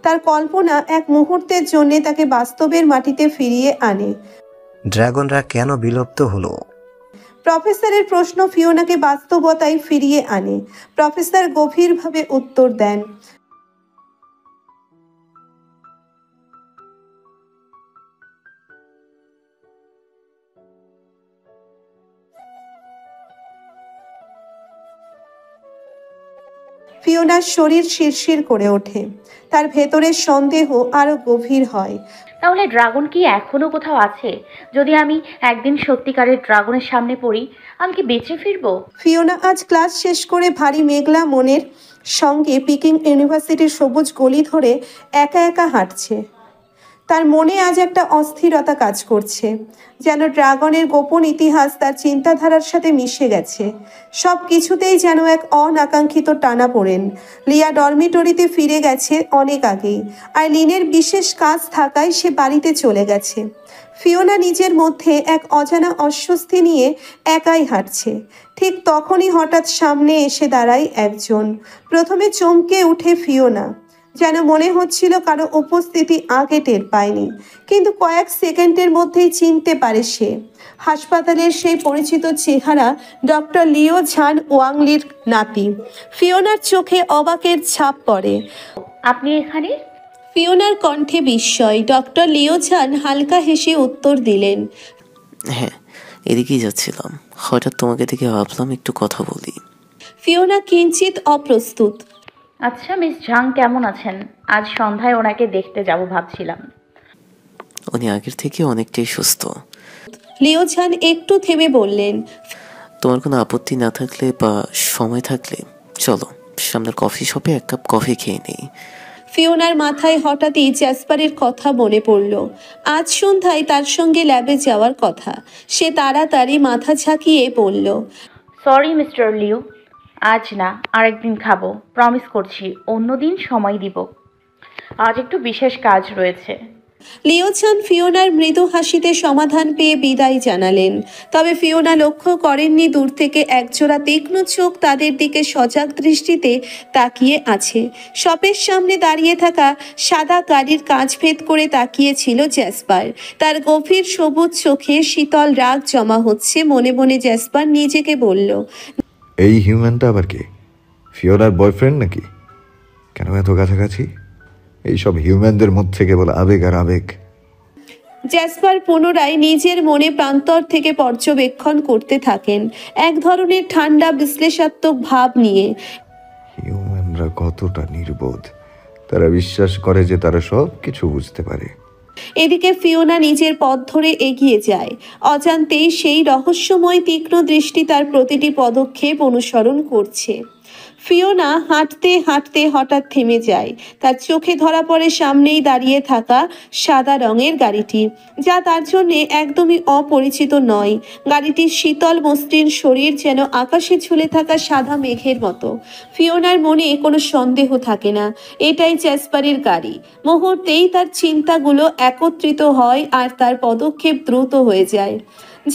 তার কল্পনা এক মুহূর্তের জন্য তাকে বাস্তবের মাটিতে ফিরিয়ে আনে। ড্রাগনরা কেন বিলুপ্ত হলো? প্রফেসরের প্রশ্ন ফিওনাকে বাস্তবতায় ফিরিয়ে আনে। প্রফেসর গভীরভাবে উত্তর দেন, ফিওনার শরীর শিরশির করে ওঠে। তার ভেতরের সন্দেহ আরো গভীর হয়। তাহলে ড্রাগন কি এখনো কোথাও আছে? যদি আমি একদিন সত্যিকারের ড্রাগনের সামনে পড়ি, আমি কি বেঁচে ফিরবো? ফিওনা আজ ক্লাস শেষ করে ভারী মেঘলা মনের সঙ্গে পিকিং ইউনিভার্সিটির সবুজ গলি ধরে একা একা হাঁটছে। তার মনে আজ একটা অস্থিরতা কাজ করছে, যেন ড্রাগনের গোপন ইতিহাস তার চিন্তাধারার সাথে মিশে গেছে। সব কিছুতেই যেন এক অনাকাঙ্ক্ষিত টানাপোড়েন। লিয়া ডরমিটরিতে ফিরে গেছে অনেক আগেই, আর লিনের বিশেষ কাজ থাকায় সে বাড়িতে চলে গেছে। ফিওনা নিজের মধ্যে এক অজানা অস্বস্তি নিয়ে একাই হাঁটছে। ঠিক তখনই হঠাৎ সামনে এসে দাঁড়ায় একজন। প্রথমে চমকে উঠে ফিওনা, যেন মনে হচ্ছিল কারো উপস্থিতি আগে টের পায়নি, কিন্তু কয়েক সেকেন্ডের মধ্যেই চিনতে পারে সে। হাসপাতালের সেই পরিচিত চেহারা ডক্টর লিও ঝান ওয়াংলির নাতি। ফিওনার চোখে অবাকের ছাপ পড়ে। আপনি এখানে? ফিওনার কণ্ঠে বিস্ময়। ডক্টর লিও ঝান হালকা হেসে উত্তর দিলেন, হ্যাঁ, এদিকেই যাচ্ছিলাম। হঠাৎ তোমাকে দেখে ভাবলাম একটু কথা বলি। ফিওনা কিঞ্চিত অপ্রস্তুত। আচ্ছা, মিস ঝাং কেমন আছেন? আজ সন্ধ্যায় ওনাকে দেখতে যাব ভাবছিলাম। উনি আগের থেকে অনেকটাই সুস্থ। লিও ঝান একটু থেমে বললেন, তোমার কোনো আপত্তি না থাকলে বা সময় থাকলে চলো সামনের কফি শপে এক কাপ কফি খেয়ে নেই। ফিওনার মাথায় হঠাৎই জ্যাসপারের কথা মনে পড়ল। আজ সন্ধ্যায় তার সঙ্গে ল্যাবে যাওয়ার কথা। সে তাড়াতাড়ি মাথা ঝাঁকিয়ে বলল, সরি মিস্টার লিও, আজ না, আরেকদিন খাবো, প্রমিস করছি। অন্যদিন সময় দিব, আজ একটু বিশেষ কাজ রয়েছে। লিও ঝান ফিওনার মৃদু হাসিতে সমাধান পেয়ে বিদায় জানালেন। তবে ফিওনা লক্ষ্য করেননি দূর থেকে একজোড়া তীক্ষ্ণ চোখ তাদের দিকে সজাগ দৃষ্টিতে তাকিয়ে আছে। শপের সামনে দাঁড়িয়ে থাকা সাদা গাড়ির কাঁচ ভেদ করে তাকিয়েছিল জ্যাসপার। তার গভীর সবুজ চোখে শীতল রাগ জমা হচ্ছে। মনে মনে জ্যাসপার নিজেকে বলল, এই হিউম্যানটা আবার কে? ফিওনার বয়ফ্রেন্ড নাকি? কেন এত কাছাকাছি? এইসব হিউম্যানদের মধ্যে কেবল আবেগ আর আবেগ। জ্যাসপার পুনরায় নিজের মনে প্রান্তর থেকে পর্যবেক্ষণ করতে থাকেন, এক ধরনের ঠান্ডা বিশ্লেষাত্মক ভাব নিয়ে। হিউম্যানরা কতটা নির্বোধ! তারা বিশ্বাস করে যে তারা সব কিছু বুঝতে পারে। এদিকে ফিওনা নিজের পথ ধরে এগিয়ে যায়। অজান্তেই সেই রহস্যময় তীক্ষ্ণ দৃষ্টি তার প্রতিটি পদক্ষেপ অনুসরণ করছে। ফিওনা হাঁটতে হাঁটতে হঠাৎ থেমে যায়। তার চোখে ধরা পড়ে সামনেই দাঁড়িয়ে থাকা সাদা রঙের গাড়িটি, যা তার জন্য একদমই অপরিচিত নয়। গাড়িটির শীতল মসৃণ শরীর যেন আকাশে ঝুলে থাকা সাদা মেঘের মতো। ফিওনার মনে কোনো সন্দেহ থাকে না, এটাই জ্যাসপারের গাড়ি। মুহূর্তেই তার চিন্তাগুলো একত্রিত হয় আর তার পদক্ষেপ দ্রুত হয়ে যায়,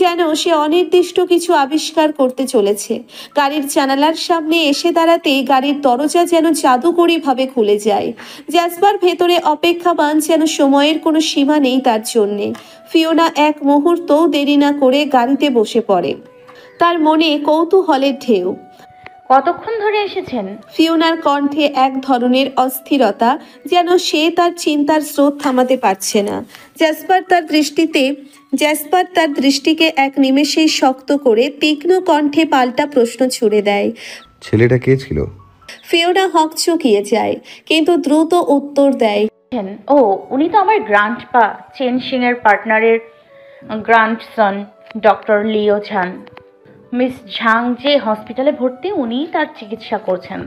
যেন সে অনির্দিষ্ট কিছু আবিষ্কার করতে চলেছে। গাড়ির জানালার সামনে এসে দাঁড়াতেই গাড়ির দরজা যেন জাদুকরীভাবে খুলে যায়। জ্যাসপার ভেতরে অপেক্ষাবান, যেন সময়ের কোনো সীমা নেই তার জন্যে। ফিওনা এক মুহূর্তও দেরি না করে গাড়িতে বসে পড়ে। তার মনে কৌতূহলের ঢেউ। কতক্ষণ ধরে এসেছেন? ফিওনার কণ্ঠে এক ধরনের অস্থিরতা, যেন সে তার চিন্তার স্রোত থামাতে পারছে না। জ্যাসপার তার দৃষ্টিকে এক নিমেষেই শক্ত করে তীক্ষ্ণ কণ্ঠে পাল্টা প্রশ্ন ছুড়ে দেয়। ছেলেটা কে ছিল? ফিওনা হকচকিয়ে যায়, কিন্তু দ্রুত উত্তর দেয়। ও, উনি তো আমার গ্র্যান্ডপা চেন সিং এর পার্টনারের গ্র্যান্ডসন, ডক্টর লিও ঝান। মিস ঝাং যে হসপিটালে ভর্তি, উনি তার চিকিৎসা করছেন।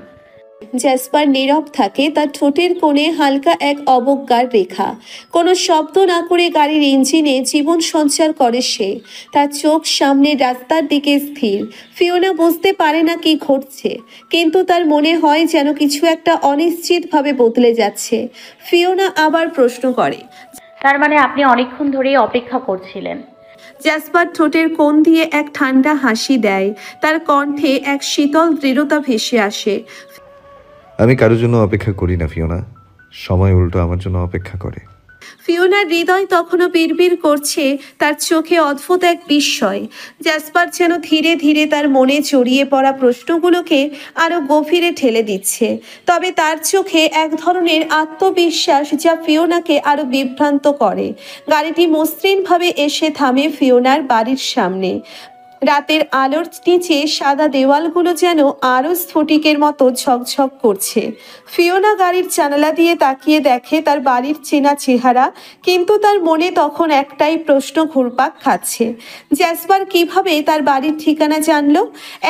জ্যাসপার নীরব থাকে, তার ঠোঁটের কোণে হালকা এক অবজ্ঞার রেখা। কোনো শব্দ না করে গাড়ির ইঞ্জিনে জীবন সঞ্চার করে সে। তার চোখ সামনে রাস্তার দিকে স্থির। ফিওনা বুঝতে পারে না কি ঘটছে, কিন্তু তার মনে হয় যেন কিছু একটা অনিশ্চিতভাবে বদলে যাচ্ছে। ফিওনা আবার প্রশ্ন করে, তার মানে আপনি অনেকক্ষণ ধরেই অপেক্ষা করছিলেন? জ্যাসপার ঠোঁটের কোণ দিয়ে এক ঠান্ডা হাসি দেয়, তার কণ্ঠে এক শীতল দৃঢ়তা ভেসে আসে। আমি কারোর জন্য অপেক্ষা করি না ফিওনা, সময় উল্টো আমার জন্য অপেক্ষা করে। ফিওনার হৃদয় তখনও বিড়বিড় করছে, তার চোখে অদ্ভুত এক বিস্ময়। জ্যাসপার যেন ধীরে ধীরে তার মনে জড়িয়ে পড়া প্রশ্নগুলোকে আরো গভীরে ঠেলে দিচ্ছে। তবে তার চোখে এক ধরনের আত্মবিশ্বাস, যা ফিওনাকে আরো বিভ্রান্ত করে। গাড়িটি মসৃণভাবে এসে থামে ফিওনার বাড়ির সামনে। রাতের আলোর নিচে সাদা দেওয়ালগুলো যেন আরও স্ফটিকের মতো ঝকঝক করছে। ফিওনা গাড়ির জানালা দিয়ে তাকিয়ে দেখে তার বাড়ির চেনা চেহারা, কিন্তু তার মনে তখন একটাই প্রশ্ন ঘুরপাক খাচ্ছে। জ্যাসপার কিভাবে তার বাড়ির ঠিকানা জানলো?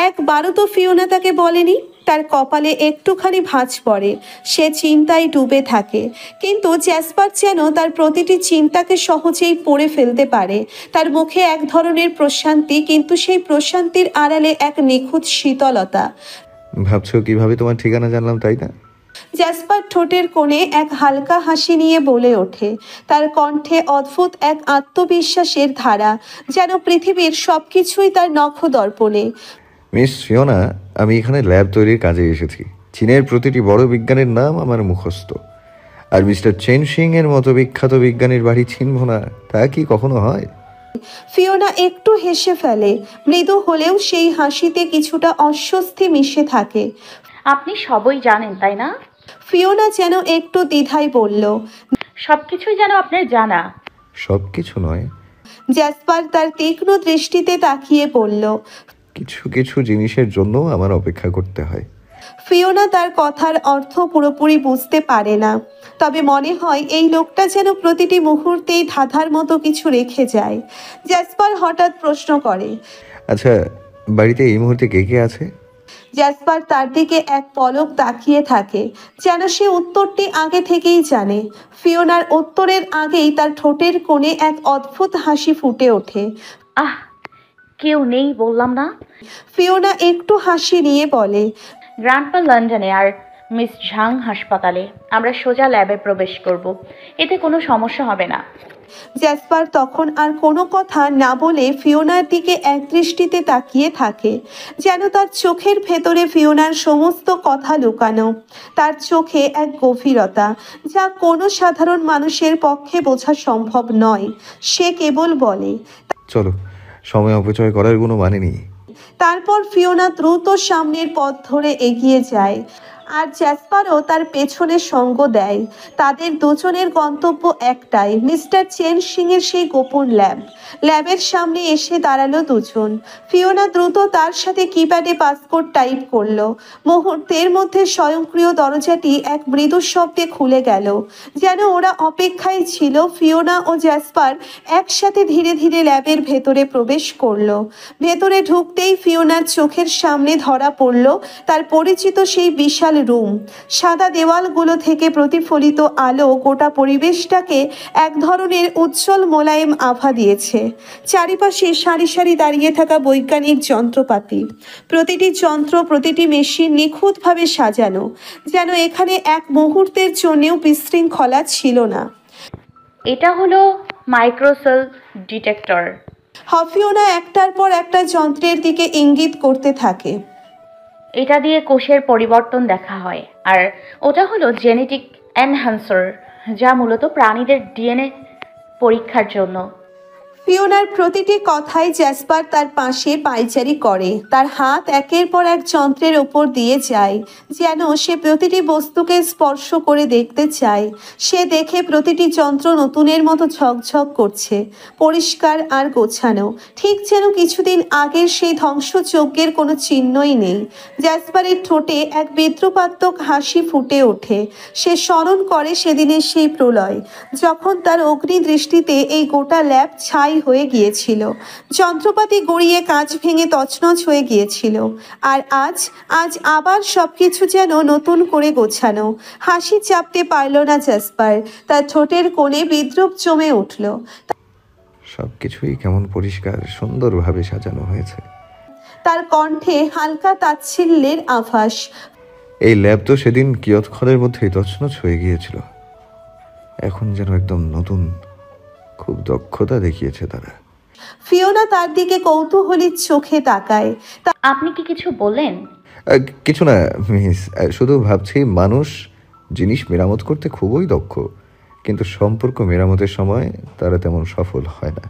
একবারও তো ফিওনা তাকে বলেনি। তার কপালে একটুখানি ভাঁজ পড়ে, সে চিন্তায় ডুবে থাকে। কিন্তু জ্যাসপার যেন তার প্রতিটি চিন্তাকে সহজেই পড়ে ফেলতে পারে। তার মুখে এক ধরনের প্রশান্তি, কিন্তু সেই প্রশান্তির আড়ালে এক নিখুঁত শীতলতা। ভাবছো কিভাবে তোমার ঠিকানা জানলাম, তাই না? জ্যাসপার ঠোঁটের কোণে এক হালকা হাসি নিয়ে বলে ওঠে, তার কণ্ঠে অদ্ভুত এক আত্মবিশ্বাসের ধারা, যেন পৃথিবীর সবকিছুই তার নখদর্পণে। মিস ফিওনা, আমি এখানে ল্যাব তৈরির কাজে এসেছি। চীনের প্রতিটি বড় বিজ্ঞানের নাম আমার মুখস্থ, আর মিস্টার চেন সিং এর মতো বিখ্যাত বিজ্ঞানীর বাড়ি চিনব না, তা কি কখনো হয়? ফিওনা একটু হেসে ফেলে, মৃদু হলেও সেই হাসিতে কিছুটা অস্বস্তি মিশে থাকে। আপনি সবই জানেন, তাই না? ফিওনা যেন একটু দ্বিধায় বলল, সবকিছুই যেন আপনার জানা। সব কিছু নয়। জ্যাসপার তার তীক্ষ্ণ দৃষ্টিতে তাকিয়ে বলল, কিছু কিছু জিনিসের জন্য আমার অপেক্ষা করতে হয়। ফিওনা তার কথার অর্থ পুরোপুরি বুঝতে পারে না, তবে মনে হয় এই লোকটা যেন প্রতিটি মুহূর্তেই ধাঁধার মতো কিছু রেখে যায়। জ্যাসপার হঠাৎ প্রশ্ন করে, আচ্ছা, বাড়িতে এই মুহূর্তে কে কে আছে? জ্যাসপার তার দিকে এক পলক তাকিয়ে থাকে, যেন সে উত্তরটি আগে থেকেই জানে। ফিওনার উত্তরের আগেই তার ঠোঁটের কোণে এক অদ্ভুত হাসি ফুটে ওঠে। আহ, কেউ নেই বললাম না? ফিওনা একটু হাসি নিয়ে বলে, গ্র্যান্ডপা লন্ডনে আর মিস ঝাং হাসপাতালে। আমরা সোজা ল্যাবে প্রবেশ করব, এতে কোনো সমস্যা হবে না। জ্যাসপার তখন আর কোনো কথা না বলে ফিওনার দিকে একদৃষ্টিতে তাকিয়ে থাকে, যেন তার চোখের ভেতরে ফিওনার সমস্ত কথা লুকানো। তার চোখে এক গভীরতা, যা কোনো সাধারণ মানুষের পক্ষে বোঝা সম্ভব নয়। সে কেবল বলে, চলো, সময় অপচয় করার কোনো মানে নেই। তারপর ফিওনা দ্রুত সামনের পথ ধরে এগিয়ে যায়, আর জ্যাসপারও তার পেছনে সঙ্গ দেয়। তাদের দুজনের গন্তব্য একটাই, মিস্টার চেন সিং এর সেই গোপন ল্যাবের সামনে এসে দাঁড়ালো দুজন। ফিওনা দ্রুত তার সাথে কিপ্যাডে পাসপোর্ট টাইপ করলো। মুহূর্তের মধ্যে স্বয়ংক্রিয় দরজাটি এক মৃদু শব্দে খুলে গেল, যেন ওরা অপেক্ষায় ছিল। ফিওনা ও জ্যাসপার একসাথে ধীরে ধীরে ল্যাবের ভেতরে প্রবেশ করলো। ভেতরে ঢুকতেই ফিওনার চোখের সামনে ধরা পড়ল তার পরিচিত সেই বিশাল রুম। সাদা দেওয়ালগুলো থেকে প্রতিফলিত আলো গোটা পরিবেশটাকে এক ধরনের উজ্জ্বল মোলায়েম আভা দিয়েছে। চারিপাশে সারি সারি দাঁড়িয়ে থাকা বৈজ্ঞানিক যন্ত্রপাতি, প্রতিটি যন্ত্র, প্রতিটি মেশিন নিখুঁতভাবে সাজানো, যেন এখানে এক মুহূর্তের জন্যেও বিশৃঙ্খলা ছিল না। এটা হলো মাইক্রোসেল ডিটেক্টর। ফিওনা একটার পর একটা যন্ত্রের দিকে ইঙ্গিত করতে থাকে। এটা দিয়ে কোষের পরিবর্তন দেখা হয়, আর ওটা হলো জেনেটিক এনহ্যান্সার, যা মূলত প্রাণীদের ডিএনএ পরীক্ষার জন্য। ফিওনার প্রতিটি কথায় জ্যাসপার তার পাশে পায়চারি করে। তার হাত একের পর এক যন্ত্রের ওপর দিয়ে যায়, যেন সে প্রতিটি বস্তুকে স্পর্শ করে দেখতে চায়। সে দেখে প্রতিটি যন্ত্র নতুনের মতো ঝকঝক করছে, পরিষ্কার আর গোছানো, ঠিক যেন কিছুদিন আগের সেই ধ্বংসযজ্ঞের কোনো চিহ্নই নেই। জ্যাসপারের ঠোঁটে এক বিদ্রুপাত্মক হাসি ফুটে ওঠে। সে স্মরণ করে সেদিনের সেই প্রলয়, যখন তার অগ্নি দৃষ্টিতে এই গোটা ল্যাব ছাই হয়ে গিয়েছিল, যন্ত্রপাতি গড়িয়ে কাঁচ ভেঙে তছনছ হয়ে গিয়েছিল। আর আজ আবার সবকিছু যেন নতুন করে গোছানো। হাসি চাপতে পারল না জ্যাসপার, তার ঠোঁটের কোণে বিদ্রুপ জমে উঠল। সবকিছুই কেমন পরিষ্কার সুন্দরভাবে সাজানো হয়েছে। তার কণ্ঠে হালকা তাচ্ছিল্যের আভাস। এই ল্যাব তো সেদিন কিয়ৎক্ষণের মধ্যেই তছনছ হয়ে গিয়েছিল, এখন যেন একদম নতুন। খুব দক্ষতা দেখিয়েছে তারা। ফিওনা তার দিকে কৌতূহলীর চোখে তাকায়। আপনি কি কিছু বললেন? কিছু না মিস, শুধু ভাবছি মানুষ জিনিস মেরামত করতে খুবই দক্ষ, কিন্তু সম্পর্ক মেরামতের সময় তারা তেমন সফল হয় না।